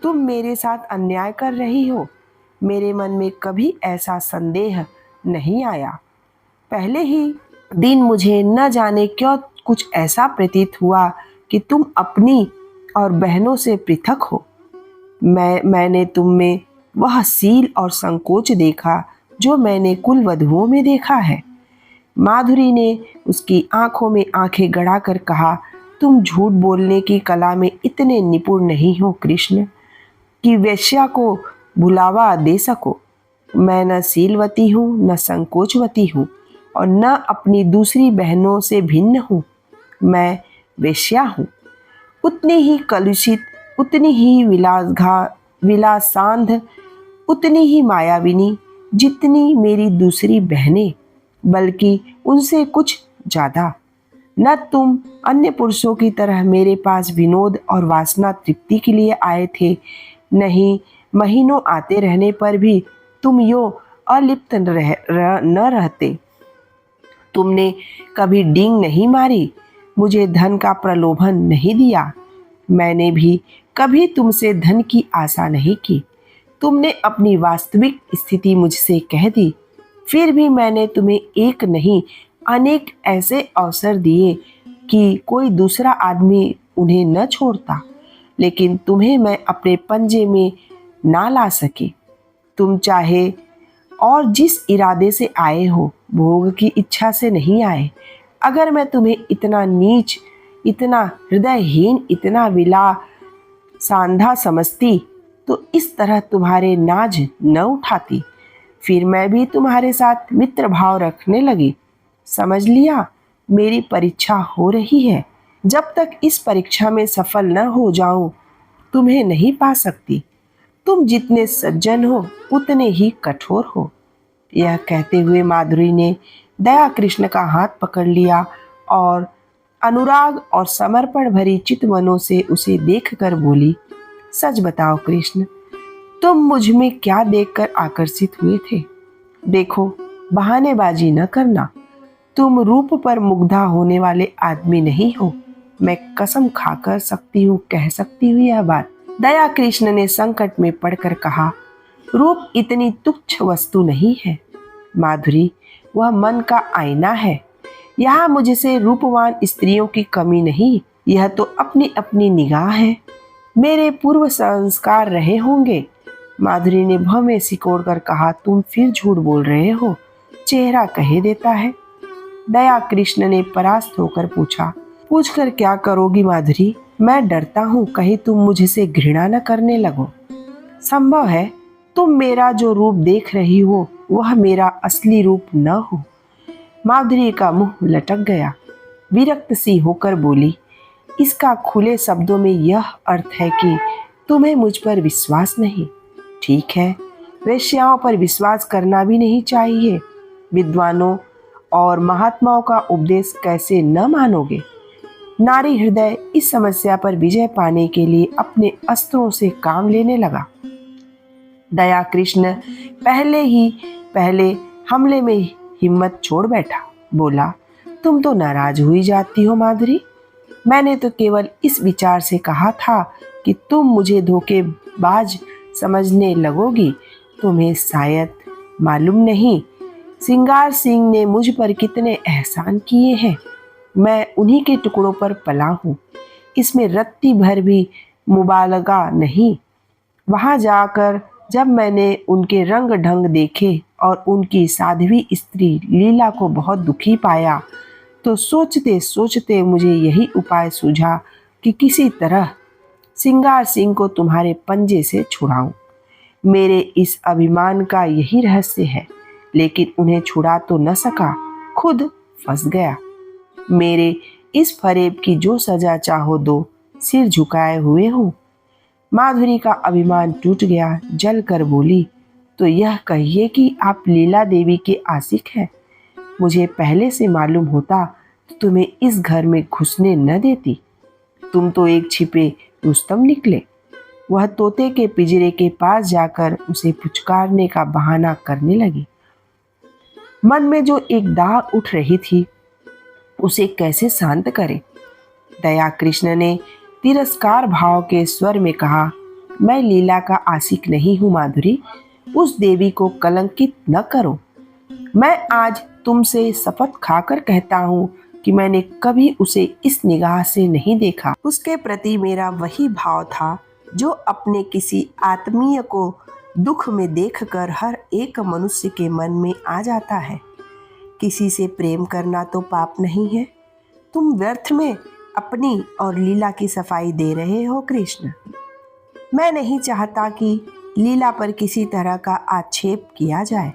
Speaker 1: तुम मेरे साथ अन्याय कर रही हो। मेरे मन में कभी ऐसा संदेह नहीं आया। पहले ही दिन मुझे न जाने क्यों कुछ ऐसा प्रतीत हुआ कि तुम अपनी और बहनों से पृथक हो। मैंने तुम में वह सील और संकोच देखा जो मैंने कुल वधुओं में देखा है। माधुरी ने उसकी आंखों में आंखें गड़ाकर कहा, तुम झूठ बोलने की कला में इतने निपुण नहीं हो कृष्ण कि वेश्या को बुलावा दे सको। मैं न सीलवती हूँ, न संकोचवती हूँ और न अपनी दूसरी बहनों से भिन्न हूँ। मैं वेश्या हूँ, उतनी ही कलुषित, उतनी ही विलासांध, उतनी ही मायाविनी जितनी मेरी दूसरी बहनें, बल्कि उनसे कुछ ज्यादा। न तुम अन्य पुरुषों की तरह मेरे पास विनोद और वासना तृप्ति के लिए आए थे, नहीं महीनों आते रहने पर भी तुम यो अलिप्त न रहते। तुमने कभी डींग नहीं मारी, मुझे धन का प्रलोभन नहीं दिया। मैंने भी कभी तुमसे धन की आशा नहीं की। तुमने अपनी वास्तविक स्थिति मुझसे कह दी, फिर भी मैंने तुम्हें एक नहीं अनेक ऐसे अवसर दिए कि कोई दूसरा आदमी उन्हें न छोड़ता, लेकिन तुम्हें मैं अपने पंजे में ना ला सकी। तुम चाहे और जिस इरादे से आए हो, भोग की इच्छा से नहीं आए। अगर मैं तुम्हें इतना नीच, इतना हृदयहीन, इतना सांधा समझती तो इस तरह तुम्हारे नाज न उठाती। फिर मैं भी तुम्हारे साथ मित्र भाव रखने लगी। समझ लिया, मेरी परीक्षा हो रही है। जब तक इस परीक्षा में सफल न हो जाऊं, तुम्हें नहीं पा सकती। तुम जितने सज्जन हो उतने ही कठोर हो। यह कहते हुए माधुरी ने दया कृष्ण का हाथ पकड़ लिया और अनुराग और समर्पण भरी चितवनों से उसे देखकर बोली, सच बताओ कृष्ण, तुम मुझ में क्या देखकर आकर्षित हुए थे? देखो, बहानेबाजी न करना। तुम रूप पर मुग्धा होने वाले आदमी नहीं हो। मैं कसम खाकर कह सकती हूँ यह बात। दया कृष्ण ने संकट में पड़कर कहा, रूप इतनी तुच्छ वस्तु नहीं है माधुरी, वह मन का आईना है। यहाँ मुझसे रूपवान स्त्रियों की कमी नहीं, यह तो अपनी अपनी निगाह है। मेरे पूर्व संस्कार रहे होंगे। माधुरी ने भौं में सिकोड़ कर कहा, तुम फिर झूठ बोल रहे हो, चेहरा कहे देता है। दया कृष्ण ने परास्त होकर पूछा, पूछकर क्या करोगी माधुरी? मैं डरता हूँ कहीं तुम मुझसे घृणा न करने लगो। संभव है तुम मेरा जो रूप देख रही हो वह मेरा असली रूप न हो। माधुरी का मुंह लटक गया। विरक्त सी होकर बोली, इसका खुले शब्दों में यह अर्थ है कि तुम्हें मुझ पर विश्वास नहीं। ठीक है, वेश्याओं पर विश्वास करना भी नहीं चाहिए। विद्वानों और महात्माओं का उपदेश कैसे न मानोगे? नारी हृदय इस समस्या पर विजय पाने के लिए अपने अस्त्रों से काम लेने लगा। दया कृष्ण पहले हमले में हिम्मत छोड़ बैठा। बोला, तुम तो नाराज हुई जाती हो माधुरी। मैंने तो केवल इस विचार से कहा था कि तुम मुझे धोखेबाज समझने लगोगी। तुम्हें शायद मालूम नहीं सिंगार सिंह ने मुझ पर कितने एहसान किए हैं। मैं उन्हीं के टुकड़ों पर पला हूँ, इसमें रत्ती भर भी मुबालगा नहीं। वहां जाकर जब मैंने उनके रंग ढंग देखे और उनकी साध्वी स्त्री लीला को बहुत दुखी पाया तो सोचते सोचते मुझे यही उपाय सूझा कि किसी तरह सिंगार सिंह को तुम्हारे पंजे से छुड़ाऊं। मेरे इस अभिमान का यही रहस्य है, लेकिन उन्हें छुड़ा तो न सका, खुद फंस गया। मेरे इस फरेब की जो सजा चाहो दो, सिर झुकाए हुए हूँ। माधुरी का अभिमान टूट गया। जल कर बोली, तो यह कहिए कि आप लीला देवी के आशिक हैं। मुझे पहले से मालूम होता तो तुम्हें इस घर में घुसने न देती। तुम तो एक छिपे रुस्तम निकले। वह तोते के पिंजरे के पास जाकर उसे पुचकारने का बहाना करने लगी। मन में जो एक दाग उठ रही थी उसे कैसे शांत करे? दया कृष्ण ने तिरस्कार भाव के स्वर में कहा, मैं लीला का आशिक नहीं हूं माधुरी, उस देवी को कलंकित न करो। मैं आज तुमसे शपथ खाकर कहता हूं कि मैंने कभी उसे इस निगाह से नहीं देखा। उसके प्रति मेरा वही भाव था जो अपने किसी आत्मीय को दुख में देखकर हर एक मनुष्य के मन में आ जाता है। किसी से प्रेम करना तो पाप नहीं है। तुम व्यर्थ में अपनी और लीला की सफाई दे रहे हो कृष्ण। मैं नहीं चाहता कि लीला पर किसी तरह का आक्षेप किया जाए।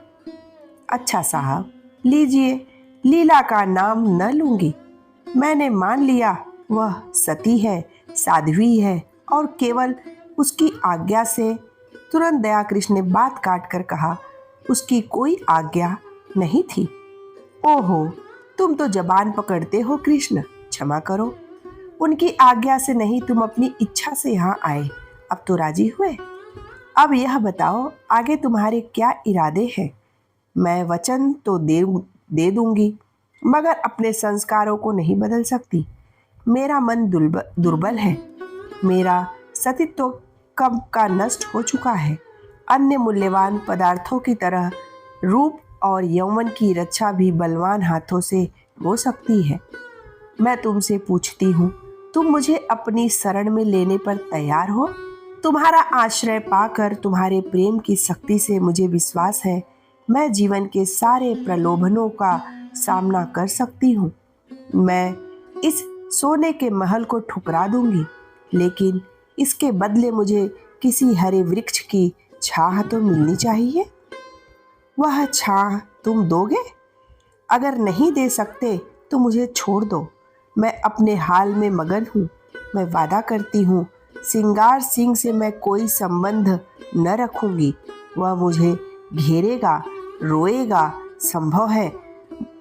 Speaker 1: अच्छा साहब, लीजिए, लीला का नाम न लूंगी। मैंने मान लिया वह सती है, साध्वी है और केवल उसकी आज्ञा से। तुरंत दया कृष्ण ने बात काट कर कहा, उसकी कोई आज्ञा नहीं थी। ओहो, तुम तो जबान पकड़ते हो कृष्ण, क्षमा करो। उनकी आज्ञा से नहीं, तुम अपनी इच्छा से यहाँ आए। अब तो राजी हुए। अब यह बताओ आगे तुम्हारे क्या इरादे हैं? मैं वचन तो दे दूंगी, मगर अपने संस्कारों को नहीं बदल सकती। मेरा मन दुर्बल है। मेरा सतीत्व कब का नष्ट हो चुका है। अन्य मूल्यवान पदार्थों की तरह रूप और यौवन की रक्षा भी बलवान हाथों से हो सकती है। मैं तुमसे पूछती हूँ, तुम मुझे अपनी शरण में लेने पर तैयार हो? तुम्हारा आश्रय पाकर तुम्हारे प्रेम की शक्ति से मुझे विश्वास है मैं जीवन के सारे प्रलोभनों का सामना कर सकती हूँ। मैं इस सोने के महल को ठुकरा दूंगी, लेकिन इसके बदले मुझे किसी हरे वृक्ष की छाह तो मिलनी चाहिए। वह छाह तुम दोगे? अगर नहीं दे सकते तो मुझे छोड़ दो। मैं अपने हाल में मगन हूँ। मैं वादा करती हूँ सिंगार सिंह से मैं कोई संबंध न रखूंगी। वह मुझे घेरेगा, रोएगा, संभव है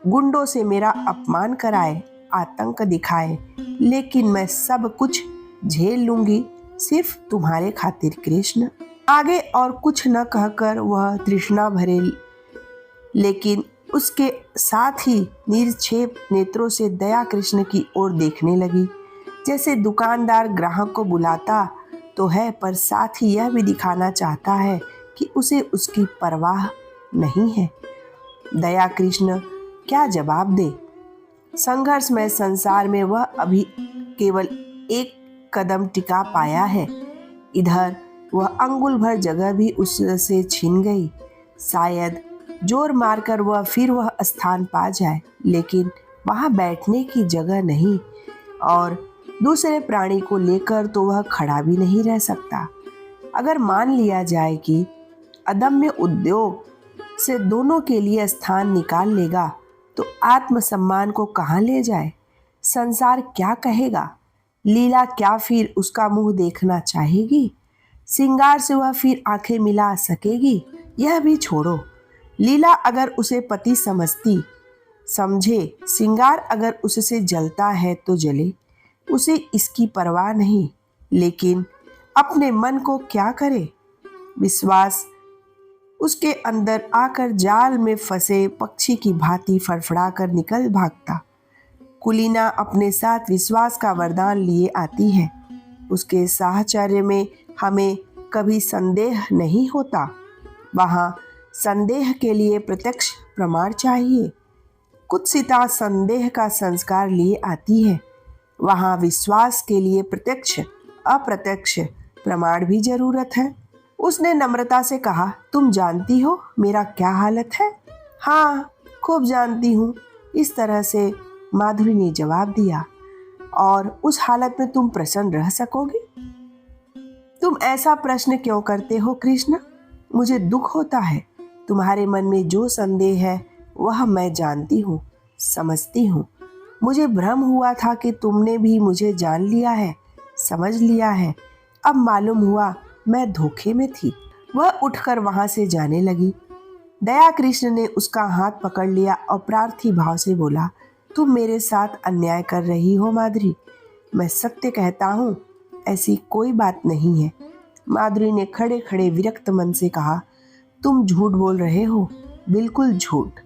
Speaker 1: गुंडों से मेरा अपमान कराए, आतंक दिखाए, लेकिन मैं सब कुछ झेल लूंगी सिर्फ तुम्हारे खातिर कृष्ण। आगे और कुछ न कहकर वह तृष्णा भरे लेकिन उसके साथ ही निर्क्षेप नेत्रों से दया कृष्ण की ओर देखने लगी, जैसे दुकानदार ग्राहक को बुलाता तो है पर साथ ही यह भी दिखाना चाहता है कि उसे उसकी परवाह नहीं है। दया कृष्ण क्या जवाब दे? संघर्षमय संसार में वह अभी केवल एक कदम टिका पाया है। इधर वह अंगुल भर जगह भी उससे छीन गई। शायद जोर मारकर वह स्थान पा जाए, लेकिन वहां बैठने की जगह नहीं और दूसरे प्राणी को लेकर तो वह खड़ा भी नहीं रह सकता। अगर मान लिया जाए कि अदम्य उद्योग से दोनों के लिए स्थान निकाल लेगा, तो आत्मसम्मान को कहाँ ले जाए? संसार क्या कहेगा? लीला क्या फिर उसका मुंह देखना चाहेगी? श्रृंगार से वह फिर आंखें मिला सकेगी? यह भी छोड़ो, लीला अगर उसे पति समझे, श्रृंगार अगर उससे जलता है तो जले, उसे इसकी परवाह नहीं। लेकिन अपने मन को क्या करे? विश्वास उसके अंदर आकर जाल में फंसे पक्षी की भांति फड़फड़ाकर निकल भागता। कुलीना अपने साथ विश्वास का वरदान लिए आती है। उसके साहचर्य में हमें कभी संदेह नहीं होता। वहाँ संदेह के लिए प्रत्यक्ष प्रमाण चाहिए। कुत्सिता संदेह का संस्कार लिए आती है। वहाँ विश्वास के लिए प्रत्यक्ष अप्रत्यक्ष प्रमाण भी जरूरत है। उसने नम्रता से कहा, तुम जानती हो मेरा क्या हालत है? हाँ, खूब जानती हूँ, इस तरह से माधुरी ने जवाब दिया। और उस हालत में तुम प्रसन्न रह सकोगी? तुम ऐसा प्रश्न क्यों करते हो कृष्ण? मुझे दुख होता है। तुम्हारे मन में जो संदेह है वह मैं जानती हूँ, समझती हूँ। मुझे भ्रम हुआ था कि तुमने भी मुझे जान लिया है, समझ लिया है। अब मालूम हुआ मैं धोखे में थी। वह उठकर वहां से जाने लगी। दया कृष्ण ने उसका हाथ पकड़ लिया और प्रार्थी भाव से बोला, तुम मेरे साथ अन्याय कर रही हो माधुरी। मैं सत्य कहता हूँ, ऐसी कोई बात नहीं है। माधुरी ने खड़े खड़े विरक्त मन से कहा, तुम झूठ बोल रहे हो, बिल्कुल झूठ।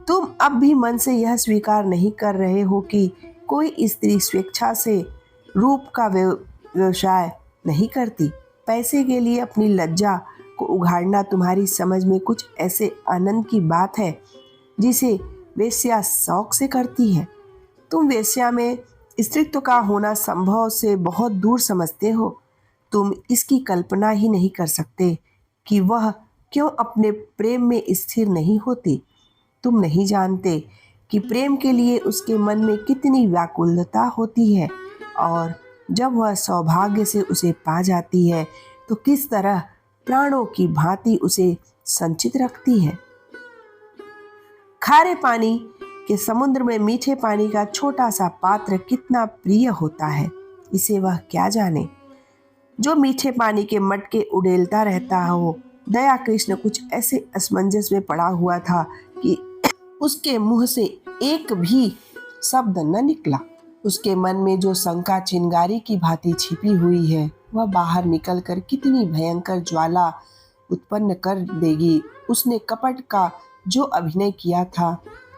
Speaker 1: तुम अब भी मन से यह स्वीकार नहीं कर रहे हो कि कोई स्त्री स्वेच्छा से रूप का व्यवसाय नहीं करती। पैसे के लिए अपनी लज्जा को उघाड़ना तुम्हारी समझ में कुछ ऐसे आनंद की बात है जिसे वेश्या शौक से करती है। तुम वेश्या में स्त्रीत्व का होना संभव से बहुत दूर समझते हो। तुम इसकी कल्पना ही नहीं कर सकते कि वह क्यों अपने प्रेम में स्थिर नहीं होती। तुम नहीं जानते कि प्रेम के लिए उसके मन में कितनी व्याकुलता होती है, और जब वह सौभाग्य से उसे पा जाती है तो किस तरह प्राणों की भांति उसे संचित रखती है। खारे पानी के समुद्र में मीठे पानी का छोटा सा पात्र कितना प्रिय होता है, इसे वह क्या जाने जो मीठे पानी के मटके उड़ेलता रहता हो। दया कृष्ण कुछ ऐसे असमंजस में पड़ा हुआ था कि उसके मुंह से एक भी शब्द न निकला। उसके मन में जो शंका चिंगारी की भांति छिपी हुई है, वह बाहर निकलकर कितनी भयंकर ज्वाला उत्पन्न कर देगी। उसने कपट का जो अभिनय किया था,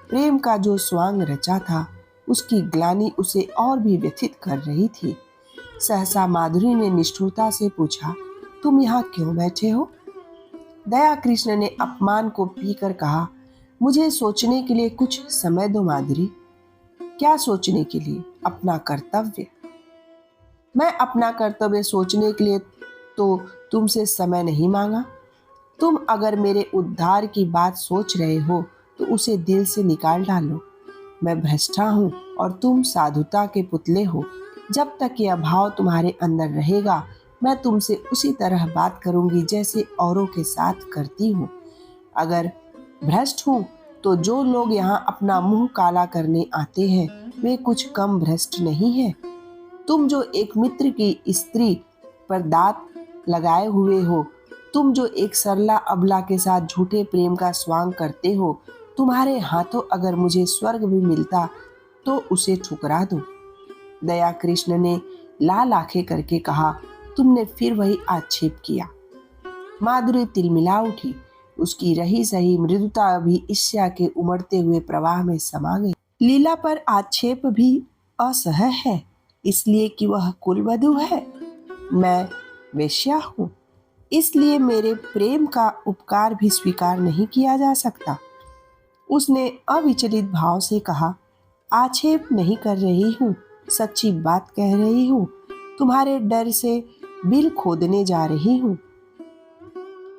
Speaker 1: प्रेम का जो स्वांग रचा था, उसकी ग्लानि उसे और भी व्यथित कर रही थी। सहसा माधुरी ने निष्ठुरता से पूछा, तुम यहाँ क्यों बैठे हो? दया कृष्ण ने अपमान को पीकर कहा, मुझे सोचने के लिए कुछ समय दो माधुरी। क्या सोचने के लिए? अपना कर्तव्य। मैं अपना कर्तव्य सोचने के लिए तो तुमसे समय नहीं मांगा। तुम अगर मेरे उद्धार की बात सोच रहे हो तो उसे दिल से निकाल डालो। मैं भ्रष्टा हूँ और तुम साधुता के पुतले हो। जब तक यह भाव तुम्हारे अंदर रहेगा, मैं तुमसे उसी तरह बात करूंगी जैसे औरों के साथ करती हूँ। अगर भ्रष्ट हूँ तो जो लोग यहाँ अपना मुंह काला करने आते हैं, वे कुछ कम भ्रष्ट नहीं है। तुम जो एक मित्र की स्त्री पर दांत लगाए हुए हो, तुम जो एक सरला अबला के साथ झूठे प्रेम का स्वांग करते हो, तुम्हारे हाथों अगर मुझे स्वर्ग भी मिलता तो उसे ठुकरा दूं। दया कृष्ण ने लाल आंखें करके कहा, तुमने फिर वही आक्षेप किया। माधुरी तिलमिला उठी। उसकी रही सही मृदुता भी ईर्ष्या के उमड़ते हुए प्रवाह में समा गई। लीला पर आक्षेप भी असह्य है, इसलिए कि वह कुलवधू है। मैं वेश्या हूँ, इसलिए मेरे प्रेम का उपकार भी स्वीकार नहीं किया जा सकता। उसने अविचलित भाव से कहा, आक्षेप नहीं कर रही हूँ, सच्ची बात कह रही हूँ। तुम्हारे डर से बिल खोदने जा रही हूँ।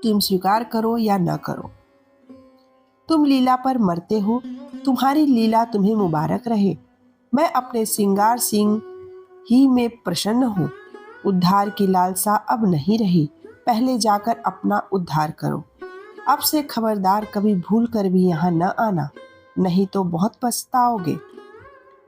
Speaker 1: तुम स्वीकार करो या न करो। तुम लीला पर मरते हो, तुम्हारी लीला तुम्हें मुबारक रहे। मैं अपने सिंगार सिंह ही में प्रसन्न हूँ। उद्धार की लालसा अब नहीं रही। पहले जाकर अपना उद्धार करो। अब से खबरदार कभी भूल कर भी यहाँ न आना, नहीं तो बहुत पछताओगे।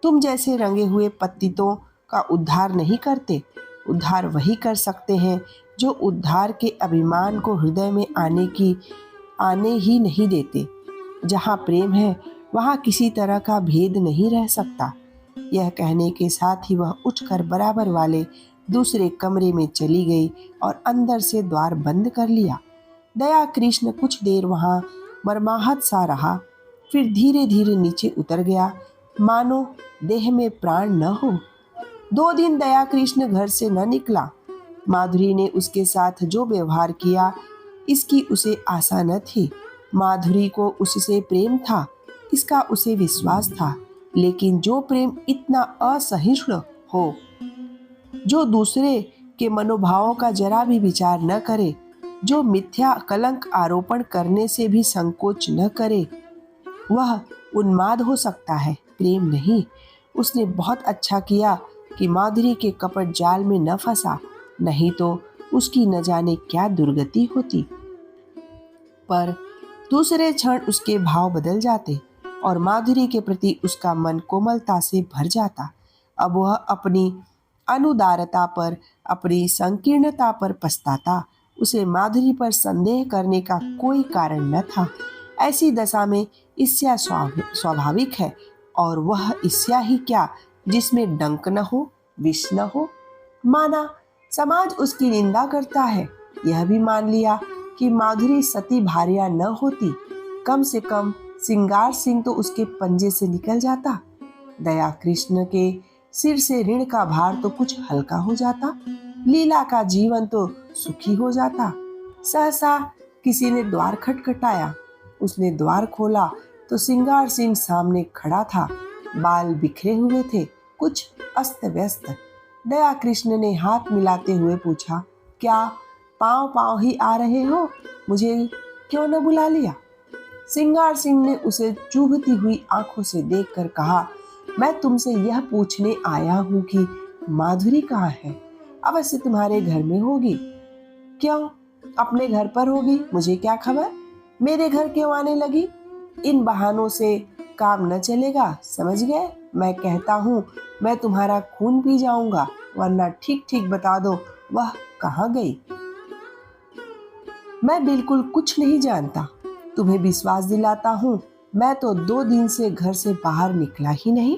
Speaker 1: तुम जैसे रंगे हुए पतितों का उद्धार नहीं करते। उद्धार वही कर सकते हैं जो उद्धार के अभिमान को हृदय में आने ही नहीं देते। जहाँ प्रेम है वहाँ किसी तरह का भेद नहीं रह सकता। यह कहने के साथ ही वह उठकर बराबर वाले दूसरे कमरे में चली गई और अंदर से द्वार बंद कर लिया। दया कृष्ण कुछ देर वहां मरमाहत सा रहा, फिर धीरे धीरे नीचे उतर गया, मानो देह में प्राण न हो। 2 दिन दया कृष्ण घर से न निकला। माधुरी ने उसके साथ जो व्यवहार किया, इसकी उसे आशा न थी। माधुरी को उससे प्रेम था, इसका उसे विश्वास था, लेकिन जो प्रेम इतना असहिष्णु हो, जो दूसरे के मनोभावों का जरा भी विचार न करे, जो मिथ्या कलंक आरोपण करने से भी संकोच न करे, वह उन्माद हो सकता है, प्रेम नहीं। उसने बहुत अच्छा किया कि माधुरी के कपट जाल में न फंसा, नहीं तो उसकी न जाने क्या दुर्गति होती। पर दूसरे क्षण उसके भाव बदल जाते और माधुरी के प्रति उसका मन कोमलता से भर जाता। अब वह अपनी अनुदारता पर, अपनी संकीर्णता पर पछताता। उसे माधुरी पर संदेह करने का कोई कारण न था। ऐसी दशा में ईर्ष्या स्वाभाविक है, और वह ईर्ष्या ही क्या जिसमें डंक न हो, विष न हो। माना समाज उसकी निंदा करता है, यह भी मान लिया कि माधुरी सती भार्या न होती, कम से कम सिंगार सिंह तो उसके पंजे से निकल जाता। दया कृष्ण के सिर से ऋण का भार तो कुछ हल्का हो जाता। लीला का जीवन तो सुखी हो जाता। सहसा किसी ने द्वार खटखटाया। उसने द्वार खोला तो सिंगार सिंह सामने खड़ा था। बाल बिखरे हुए थे, कुछ अस्त व्यस्त। दया कृष्ण ने हाथ मिलाते हुए पूछा, क्या पांव पांव ही आ रहे हो? मुझे क्यों न बुला लिया? सिंगार सिंह ने उसे चुभती हुई आंखों से देखकर कहा, मैं तुमसे यह पूछने आया हूं कि माधुरी कहाँ है? अवश्य तुम्हारे घर में होगी। क्यों? अपने घर पर होगी, मुझे क्या खबर? मेरे घर क्यों आने लगी? इन बहानों से काम न चलेगा, समझ गए? मैं कहता हूँ मैं तुम्हारा खून पी जाऊंगा, वरना ठीक ठीक बता दो वह कहाँ गई। मैं बिल्कुल कुछ नहीं जानता, तुम्हें विश्वास दिलाता हूँ, मैं तो 2 दिन से घर से बाहर निकला ही नहीं।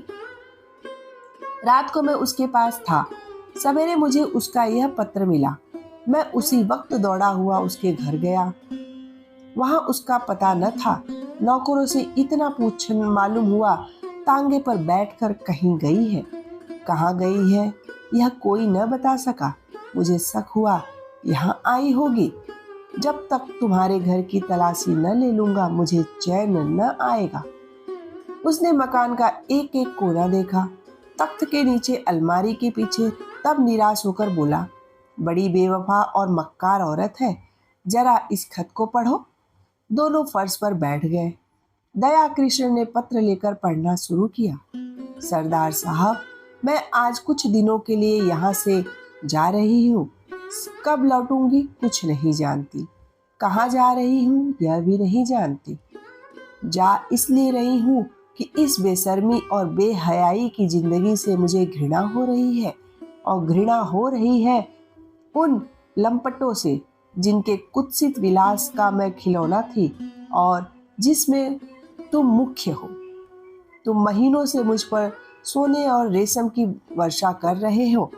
Speaker 1: रात को मैं उसके पास था, सवेरे मुझे उसका यह पत्र मिला। मैं उसी वक्त दौड़ा हुआ उसके घर गया। वहां उसका पता न था। नौकरों से इतना पूछ मालूम हुआ, तांगे पर बैठकर कहीं गई है। कहाँ गई है यह कोई न बता सका। मुझे शक हुआ यहाँ आई होगी। जब तक तुम्हारे घर की तलाशी न ले लूंगा मुझे चैन न आएगा। उसने मकान का एक एक कोना देखा, तख्त के नीचे, अलमारी के पीछे, तब निराश होकर बोला, बड़ी बेवफा और मक्कार औरत है, जरा इस खत को पढ़ो। दोनों फर्श पर बैठ गए। दया कृष्ण ने पत्र लेकर पढ़ना शुरू किया। सरदार साहब, मैं आज कुछ दिनों के लिए यहाँ से जा रही हूँ। कब लौटूंगी कुछ नहीं जानती। कहाँ जा रही हूँ यह भी नहीं जानती। जा इसलिए रही हूँ कि इस बेशर्मी और बेहयाई की जिंदगी से मुझे घृणा हो रही है, और घृणा हो रही है उन लंपटों से जिनके कुत्सित विलास का मैं खिलौना थी और जिसमें तुम मुख्य हो। तुम महीनों से मुझ पर सोने और रेशम की वर्षा कर रहे हो,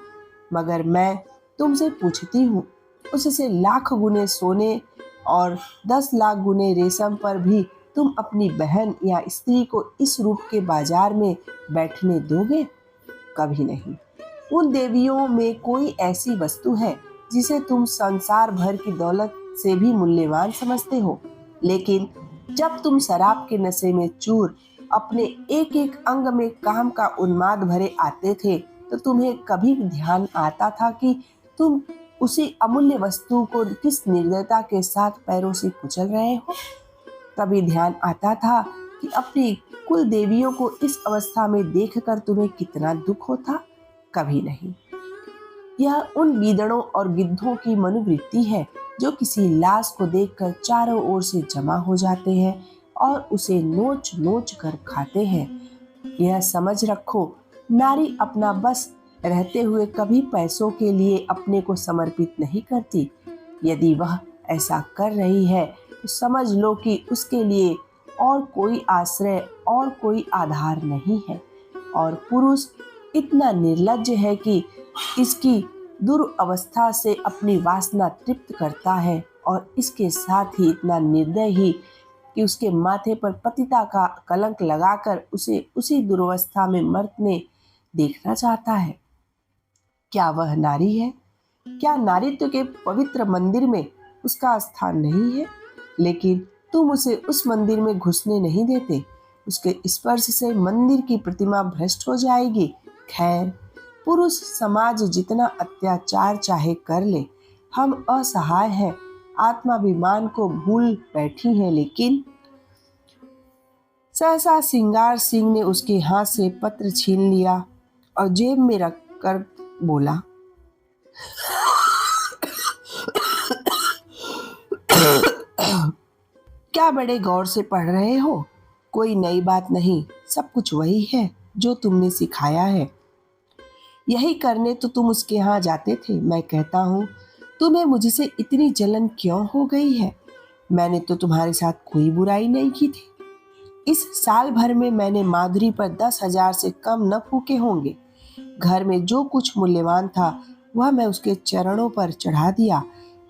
Speaker 1: मगर मैं तुमसे पूछती हूँ, उससे लाख गुने सोने और 10 लाख गुने रेशम पर भी तुम अपनी बहन या स्त्री को इस रूप के बाजार में बैठने दोगे? कभी नहीं। उन देवियों में कोई ऐसी वस्तु है जिसे तुम संसार भर की दौलत से भी मूल्यवान समझते हो, लेकिन जब तुम शराब के नशे में चूर अपने एक एक अंग में काम का उन्माद भरे आते थे, तो तुम्हें कभी ध्यान आता था कि तुम उसी अमूल्य वस्तु को किस निर्दयता के साथ पैरों से कुचल रहे हो। कभी ध्यान आता था कि अपनी कुल देवियों को इस अवस्था में देखकर तुम्हें कितना दुख होता? कभी नहीं। यह उन गीदड़ों और गिद्धों की मनोवृत्ति है जो किसी लाश को देखकर चारों ओर से जमा हो जाते हैं और उसे नोच नोच कर खाते हैं। यह समझ रखो, नारी अपना बस रहते हुए कभी पैसों के लिए अपने को समर्पित नहीं करती। यदि वह ऐसा कर रही है तो समझ लो कि उसके लिए और कोई आश्रय और कोई आधार नहीं है। और पुरुष इतना निर्लज्ज है कि इसकी दुर्अवस्था से अपनी वासना तृप्त करता है और इसके साथ ही इतना निर्दय ही कि उसके माथे पर पतिता का कलंक लगाकर उसे उसी दुर्वस्था में मरने देखना चाहता है। क्या वह नारी है? क्या नारीत्व के पवित्र मंदिर में उसका स्थान नहीं है? लेकिन तुम उसे उस मंदिर में घुसने नहीं देते। उसके स्पर्श से मंदिर की प्रतिमा भ्रष्ट हो जाएगी। खैर, पुरुष समाज जितना अत्याचार चाहे कर ले, हम असहाय हैं, आत्माभिमान को भूल बैठी हैं। लेकिन सहसा सिंगार सिंह ने उसके हाथ से पत्र छीन लिया और जेब में रखकर बोला, क्या बड़े गौर से पढ़ रहे हो? कोई नई बात नहीं, सब कुछ वही है जो तुमने सिखाया है। यही करने तो तुम उसके यहाँ जाते थे। मैं कहता हूँ, तुम्हें मुझसे इतनी जलन क्यों हो गई है? मैंने तो तुम्हारे साथ कोई बुराई नहीं की थी। इस साल भर में मैंने माधुरी पर 10,000 से कम न फूके होंगे। घर में जो कुछ मूल्यवान था वह मैं उसके चरणों पर चढ़ा दिया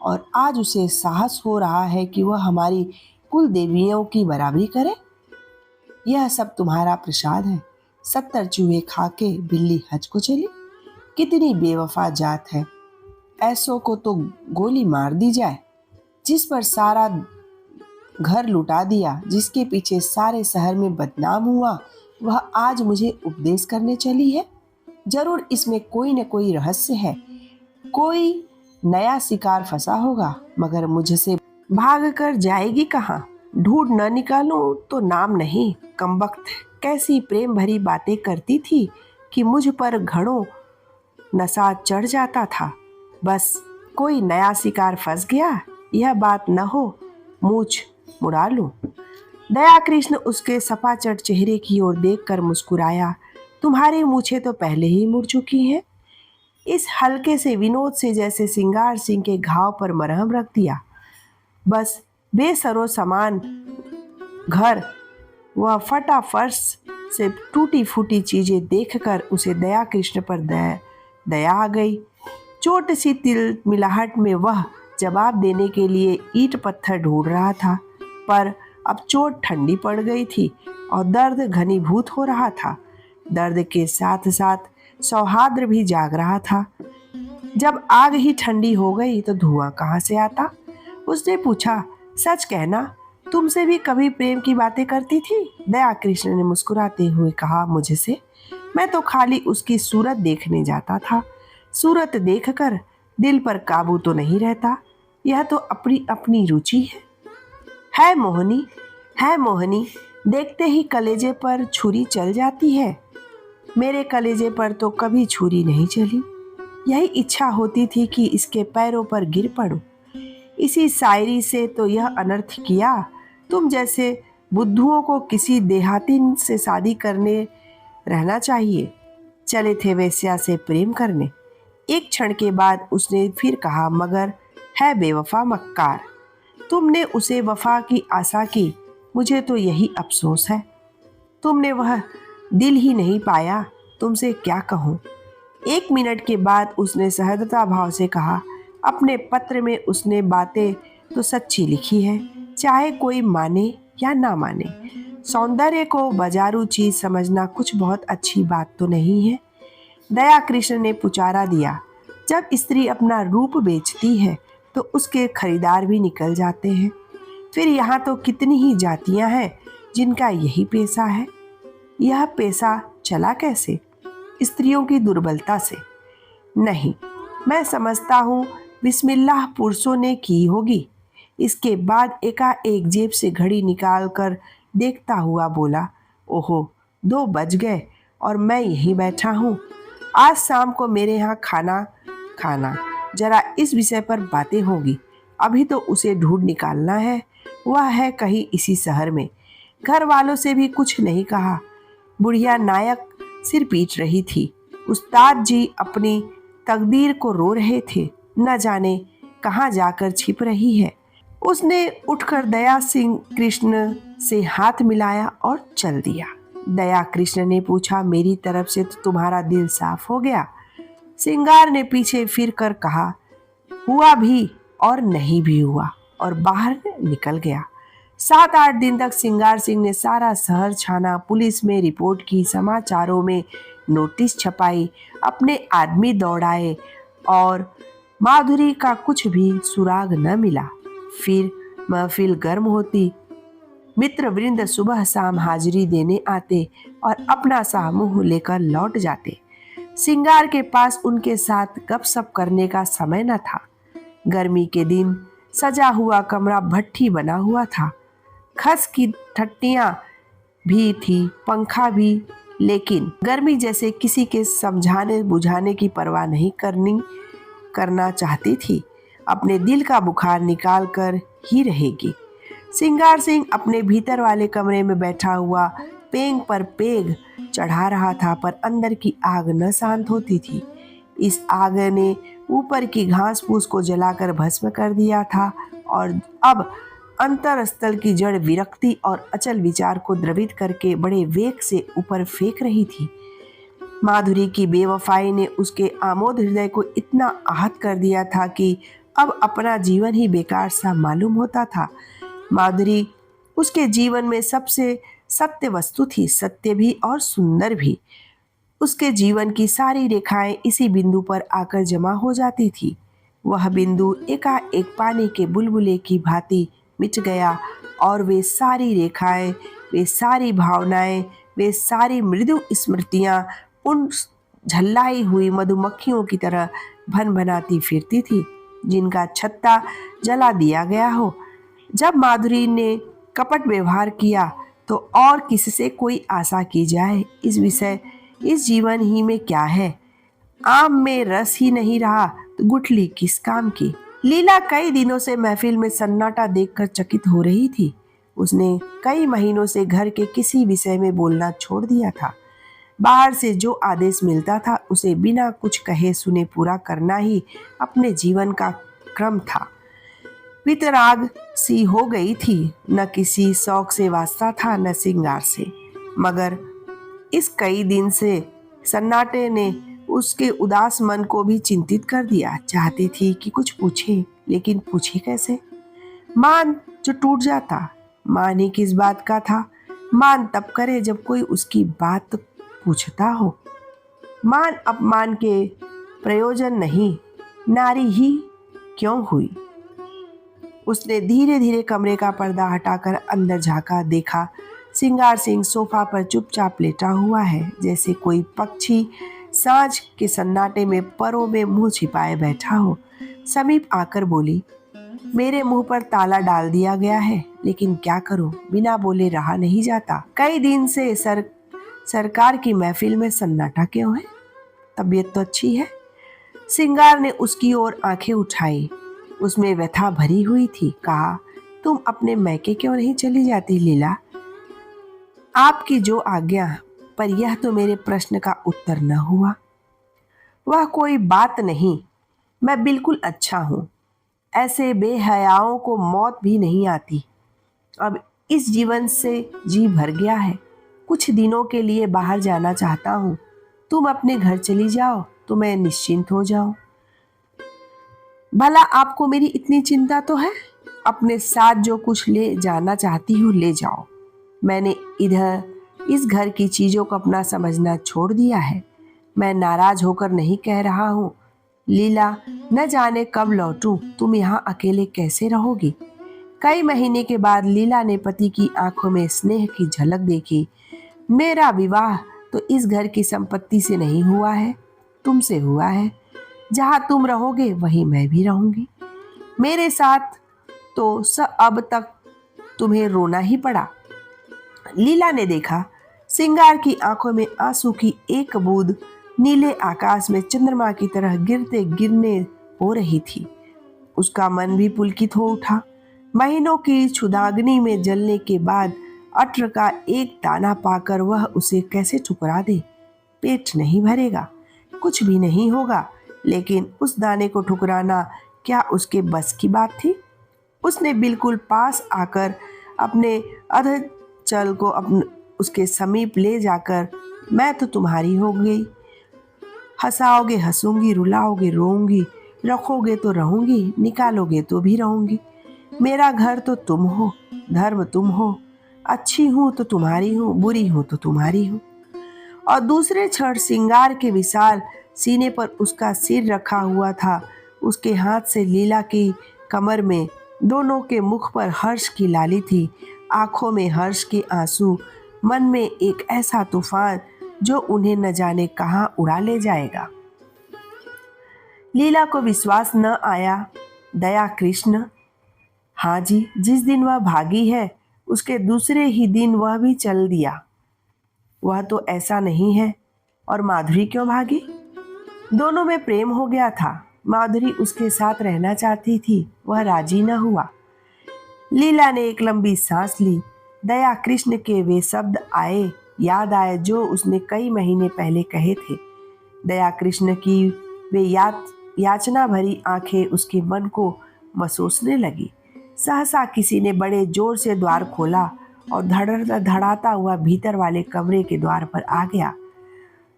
Speaker 1: और आज उसे साहस हो रहा है कि वह हमारी कुल देवियों की बराबरी करे। यह सब तुम्हारा प्रसाद है। 70 चूहे खा के बिल्ली हज को चली। कितनी बेवफा जात है। ऐसों को तो गोली मार दी जाए। जिस पर सारा घर लुटा दिया, जिसके पीछे सारे शहर में बदनाम हुआ, वह आज मुझे उपदेश करने चली है। जरूर इसमें कोई न कोई रहस्य है। कोई नया शिकार फंसा होगा, मगर मुझसे भाग कर जाएगी कहाँ? ढूंढ न निकालूं तो नाम नहीं। कमबख्त कैसी प्रेम भरी बातें करती थी कि मुझ पर घड़ों नशा चढ़ जाता था। बस कोई नया शिकार फंस गया, यह बात न हो, मूछ मुड़ा लूं। दया कृष्ण उसके सपाचट चेहरे की ओर देखकर मुस्कुराया। तुम्हारी मूछें तो पहले ही मुड़ चुकी हैं। इस हल्के से विनोद से जैसे सिंगार सिंह के घाव पर मरहम रख दिया। बस बेसरो समान घर वह फटा फर्श से टूटी फूटी चीजें देखकर उसे दया कृष्ण पर दया आ गई। चोट सी तिल मिलाहट में वह जवाब देने के लिए ईंट पत्थर ढूंढ रहा था, पर अब चोट ठंडी पड़ गई थी और दर्द घनीभूत हो रहा था। दर्द के साथ साथ सौहार्द भी जाग रहा था। जब आग ही ठंडी हो गई तो धुआं कहाँ से आता? उसने पूछा, सच कहना, तुमसे भी कभी प्रेम की बातें करती थी? दया कृष्ण ने मुस्कुराते हुए कहा, मुझसे? मैं तो खाली उसकी सूरत देखने जाता था। सूरत देखकर दिल पर काबू तो नहीं रहता। यह तो अपनी अपनी रुचि है मोहनी, है मोहनी। देखते ही कलेजे पर छुरी चल जाती है। मेरे कलेजे पर तो कभी छुरी नहीं चली। यही इच्छा होती थी कि इसके पैरों पर गिर पड़ूं। इसी शायरी से तो यह अनर्थ किया। तुम जैसे बुद्धुओं को किसी देहातीन से शादी करने रहना चाहिए। चले थे वेश्या से प्रेम करने। एक क्षण के बाद उसने फिर कहा, मगर है बेवफा मक्कार। तुमने उसे वफा की आशा की। मुझे तो यही अफसोस है। तुमने वह दिल ही नहीं पाया। तुमसे क्या कहूँ? 1 मिनट के बाद उसने सहजता भाव से कहा, अपने पत्र में उसने बातें तो सच्ची लिखी है, चाहे कोई माने या ना माने। सौंदर्य को बाजारू चीज समझना कुछ बहुत अच्छी बात तो नहीं है। दया कृष्ण ने पुचारा दिया, जब स्त्री अपना रूप बेचती है तो उसके खरीदार भी निकल जाते हैं। फिर यहाँ तो कितनी ही जातियाँ हैं जिनका यही पेशा है। यह पेशा चला कैसे? स्त्रियों की दुर्बलता से नहीं। मैं समझता हूँ बिस्मिल्लाह पुरुषों ने की होगी। इसके बाद एकाएक जेब से घड़ी निकाल कर देखता हुआ बोला, ओहो 2 बज गए और मैं यहीं बैठा हूँ। आज शाम को मेरे यहाँ खाना खाना, जरा इस विषय पर बातें होगी। अभी तो उसे ढूंढ निकालना है, वह है कहीं इसी शहर में। घर वालों से भी कुछ नहीं कहा। बुढ़िया नायक सिर पीट रही थी। उस्ताद जी अपनी तकदीर को रो रहे थे, न जाने कहाँ जाकर छिप रही है। उसने उठकर दया सिंह कृष्ण से हाथ मिलाया और चल दिया। दया कृष्ण ने पूछा, मेरी तरफ से तो तुम्हारा दिल साफ हो गया? सिंगार ने पीछे फिर कर कहा, हुआ भी और नहीं भी हुआ, और बाहर निकल गया। 7-8 दिन तक सिंगार सिंह ने सारा शहर छाना, पुलिस में रिपोर्ट की, समाचारों में नोटिस छपाई, अपने आदमी दौड़ाए और माधुरी का कुछ भी सुराग न मिला। फिर महफिल गर्म होती, मित्र वृंद सुबह शाम हाजिरी देने आते और अपना सा मुंह लेकर लौट जाते। सिंगार के पास उनके साथ गपशप करने का समय न था। गर्मी के दिन सजा हुआ कमरा भट्ठी बना हुआ था। खस की ठट्टियां भी थी, पंखा भी, लेकिन गर्मी जैसे किसी के समझाने बुझाने की परवाह नहीं करना चाहती थी। अपने दिल का बुखार निकाल कर ही रहेगी। सिंगार सिंह अपने भीतर वाले कमरे में बैठा हुआ पेंग पर पेग चढ़ा रहा था, पर अंदर की आग न शांत होती थी। इस आग ने ऊपर की घास फूस को जलाकर भस्म कर दिया था और अब अंतरस्थल की जड़ विरक्ति और अचल विचार को द्रवित करके बड़े वेग से ऊपर फेंक रही थी। माधुरी की बेवफाई ने उसके आमोद हृदय को इतना आहत कर दिया था कि अब अपना जीवन ही बेकार सा मालूम होता था। माधुरी उसके जीवन में सबसे सत्य वस्तु थी, सत्य भी और सुंदर भी। उसके जीवन की सारी रेखाएं इसी बिंदु पर आकर जमा हो जाती थी। वह बिंदु एकाएक पानी के बुलबुले की भांति मिट गया और वे सारी रेखाएं, वे सारी भावनाएं, वे सारी मृदु स्मृतियां उन झल्लाई हुई मधुमक्खियों की तरह भनभनाती फिरती थी, जिनका छत्ता जला दिया गया हो। जब माधुरी ने कपट व्यवहार किया तो और किससे कोई आशा की जाए? इस जीवन ही में क्या है? आम में रस ही नहीं रहा तो गुठली किस काम की? लीला कई दिनों से महफिल में सन्नाटा देखकर चकित हो रही थी। उसने कई महीनों से घर के किसी विषय में बोलना छोड़ दिया था। बाहर से जो आदेश मिलता था उसे बिना कुछ कहे सुने पूरा करना ही अपने जीवन का क्रम था। वितराग सी हो गई थी, न किसी शौक से वास्ता था न सिंगार से। मगर इस कई दिन से सन्नाटे ने उसके उदास मन को भी चिंतित कर दिया। चाहती थी कि कुछ पूछे, लेकिन पूछे कैसे? मान जो टूट जाता। मान ही किस बात का था? मान तब करे जब कोई उसकी बात पूछता हो। मान अपमान के प्रयोजन नहीं, नारी ही क्यों हुई? उसने धीरे धीरे कमरे का पर्दा हटाकर अंदर झांका, देखा सिंगार सिंह सोफा पर चुपचाप लेटा हुआ है, जैसे कोई पक्षी सांझ के सन्नाटे में परों में मुंह छिपाए बैठा हो। समीप आकर बोली, मेरे मुंह पर ताला डाल दिया गया है, लेकिन क्या करूं, बिना बोले रहा नहीं जाता। कई दिन से सरकार की महफिल में सन्नाटा क्यों है? तबीयत तो अच्छी है। सिंगार ने उसकी ओर आंखें उठाई, उसमें व्यथा भरी हुई थी। कहा, तुम अपने मैके क्यों नहीं चली जाती लीला? आपकी जो आज्ञा, पर यह तो मेरे प्रश्न का उत्तर न हुआ। वह कोई बात नहीं, मैं बिल्कुल अच्छा हूं। ऐसे बेहयाओं को मौत भी नहीं आती। अब इस जीवन से जी भर गया है। कुछ दिनों के लिए बाहर जाना चाहता हूं। तुम अपने घर चली जाओ तो मैं निश्चिंत हो जाऊं। भला आपको मेरी इतनी चिंता तो है? अपने साथ जो कुछ ले जाना चाहती हूँ ले जाओ। मैंने इधर इस घर की चीजों को अपना समझना छोड़ दिया है। मैं नाराज होकर नहीं कह रहा हूँ। लीला, न जाने कब लौटूं, तुम यहाँ अकेले कैसे रहोगी? कई महीने के बाद लीला ने पति की आंखों में स्नेह की झलक देखी। मेरा विवाह तो इस घर की संपत्ति से नहीं हुआ है, तुमसे हुआ है। जहाँ तुम रहोगे वहीं मैं भी रहूंगी। मेरे साथ तो अब तक तुम्हें रोना ही पड़ा। लीला ने देखा, सिंगार की आंखों में आंसू की एक बूंद नीले आकाश में चंद्रमा की तरह गिरते गिरने हो रही थी। उसका मन भी पुलकित हो उठा। महीनों की क्षुधाग्नि में जलने के बाद अत्र का एक दाना पाकर वह उसे कैसे ठुकरा दे। पेट नहीं भरेगा, कुछ भी नहीं होगा, लेकिन उस दाने को ठुकराना क्या उसके बस की बात थी? उसने बिल्कुल पास आकर अपने अधचल को उसके समीप ले जाकर, मैं तो तुम्हारी हो गई, हंसाओगे हंसूंगी, रुलाओगे रोऊंगी, रखोगे तो रहूंगी, निकालोगे तो भी रहूंगी। मेरा घर तो तुम हो, धर्म तुम हो, अच्छी हूं तो तुम्हारी हूं, बुरी हूं तो तुम्हारी हूं। और दूसरे क्षण सिंगार के विशाल सीने पर उसका सिर रखा हुआ था। उसके हाथ से लीला की कमर में, दोनों के मुख पर हर्ष की लाली थी, आंखों में हर्ष के आंसू, मन में एक ऐसा तूफान जो उन्हें न जाने कहां उड़ा ले जाएगा। लीला को विश्वास न आया। दया कृष्ण, हाँ जी, जिस दिन वह भागी है उसके दूसरे ही दिन वह भी चल दिया। वह तो ऐसा नहीं है। और माधुरी क्यों भागी? दोनों में प्रेम हो गया था। माधुरी उसके साथ रहना चाहती थी, वह राजी न हुआ। लीला ने एक लंबी सांस ली। दया कृष्ण के वे शब्द याद आए जो उसने कई महीने पहले कहे थे। दया कृष्ण की वे याचना भरी आंखें उसके मन को मसोसने लगी। सहसा किसी ने बड़े जोर से द्वार खोला और धड़ाता हुआ भीतर वाले कमरे के द्वार पर आ गया।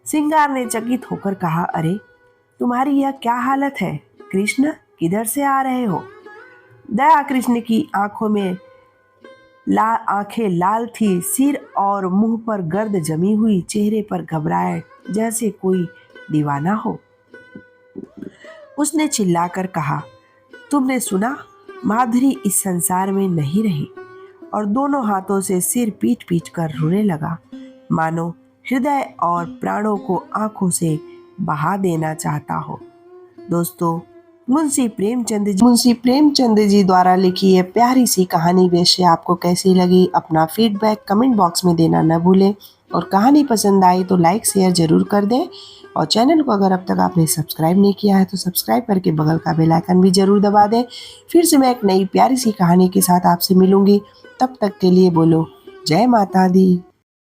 Speaker 1: सिंगार ने चकित होकर कहा, अरे तुम्हारी यह क्या हालत है? कृष्ण, किधर से आ रहे हो? दया कृष्ण की आंखों में आंखें लाल थी, सिर और मुंह पर गर्द जमी हुई, चेहरे पर घबराहट जैसे कोई दीवाना हो। उसने चिल्लाकर कहा, तुमने सुना? माधुरी इस संसार में नहीं रही। और दोनों हाथों से सिर पीट पीट कर रोने लगा, मानो हृदय और प्राणों को आंखों से बहा देना चाहता हो। दोस्तों, मुंशी प्रेमचंद जी द्वारा लिखी यह प्यारी सी कहानी वैसे आपको कैसी लगी? अपना फीडबैक कमेंट बॉक्स में देना न भूलें। और कहानी पसंद आई तो लाइक शेयर जरूर कर दें। और चैनल को अगर अब तक आपने सब्सक्राइब नहीं किया है तो सब्सक्राइब करके बगल का बेल आइकन भी जरूर दबा दें। फिर से मैं एक नई प्यारी सी कहानी के साथ आपसे मिलूंगी। तब तक के लिए बोलो जय माता दी।